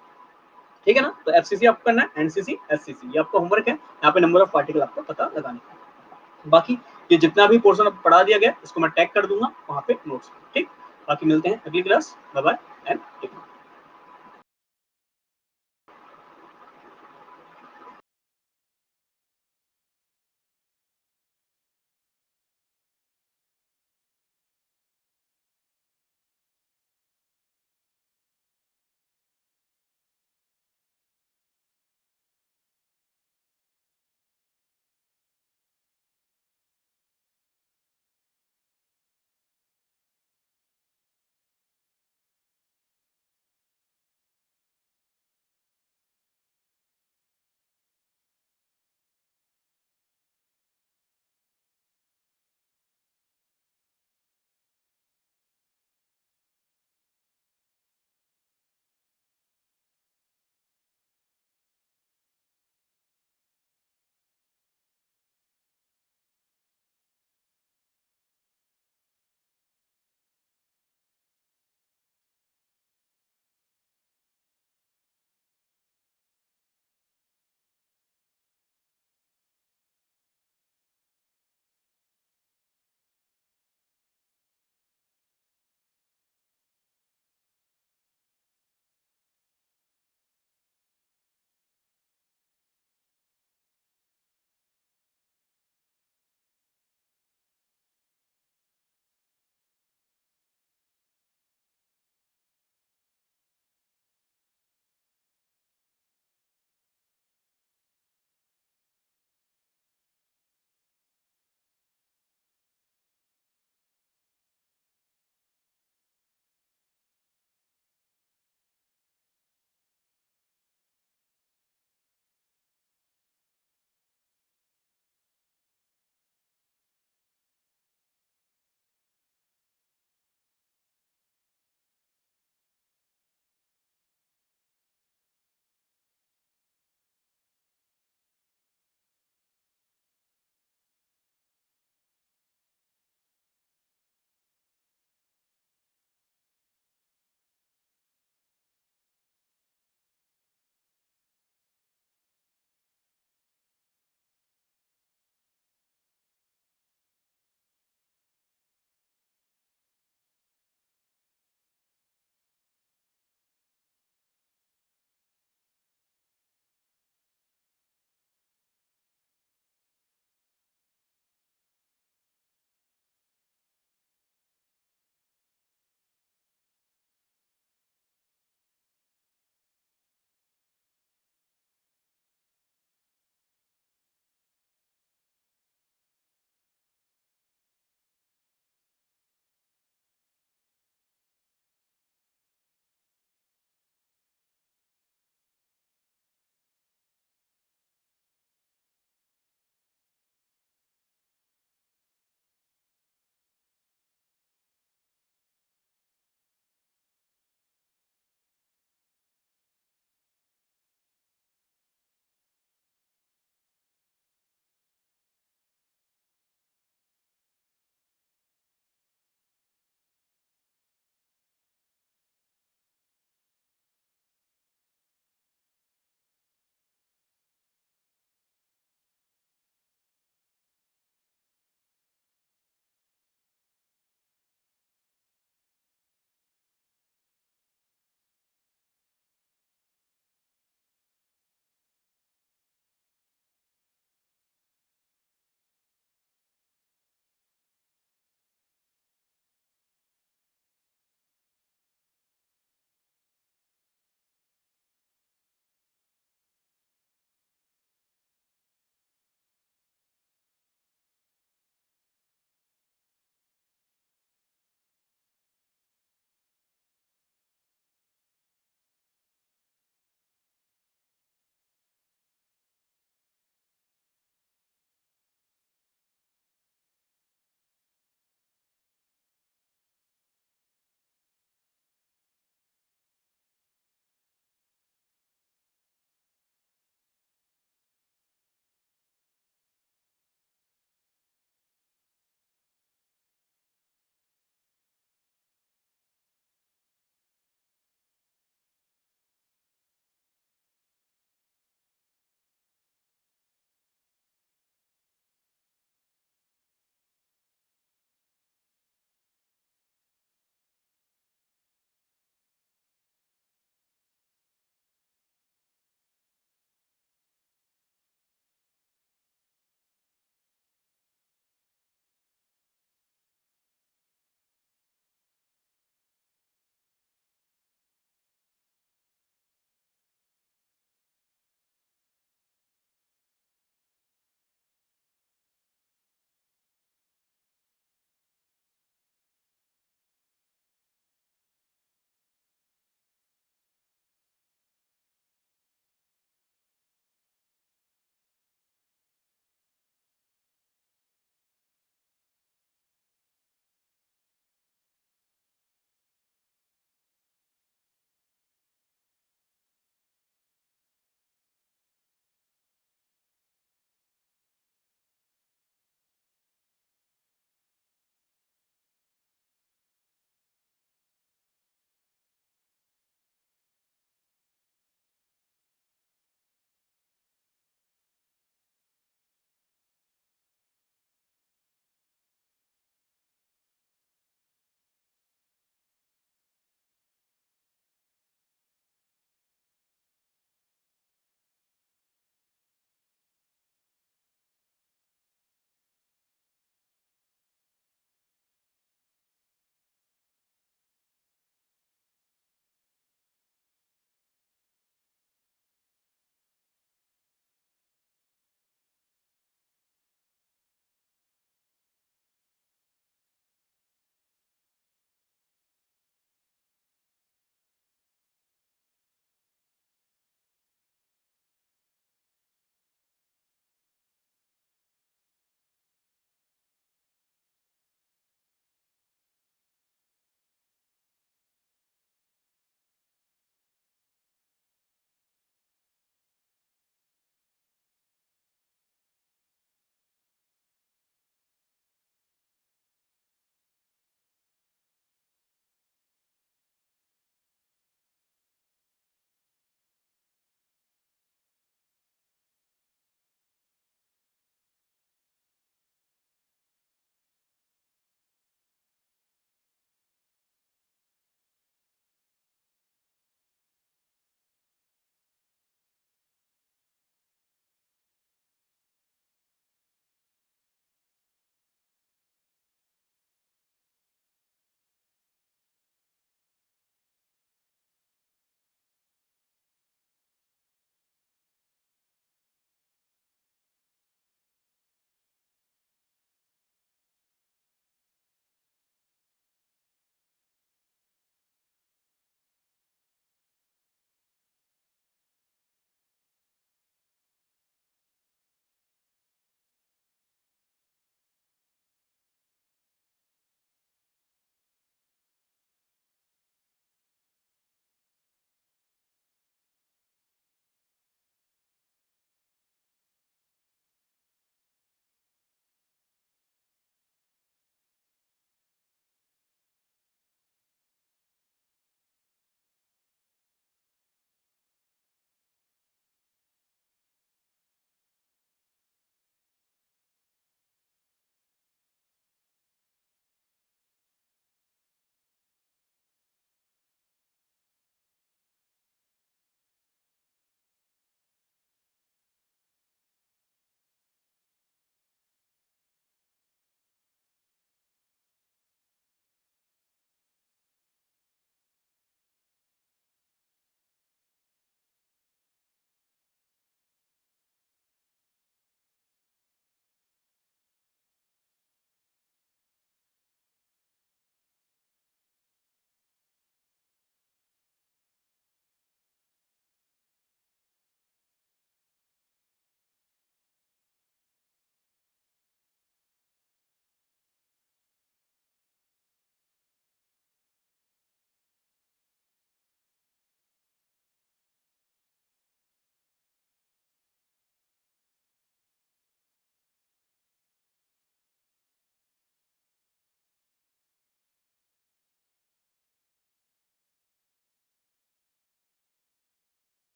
ठीक है ना। तो एफसीसी आपको करना है, एनसीसी, एससीसी, ये आपका होमवर्क है, यहाँ पे नंबर ऑफ पार्टिकल आपको पता लगाने का। बाकी ये जितना भी पोर्शन पढ़ा दिया गया इसको मैं टैग कर दूंगा वहां पे नोट्स, ठीक। बाकी मिलते हैं अगली class, bye bye and take care.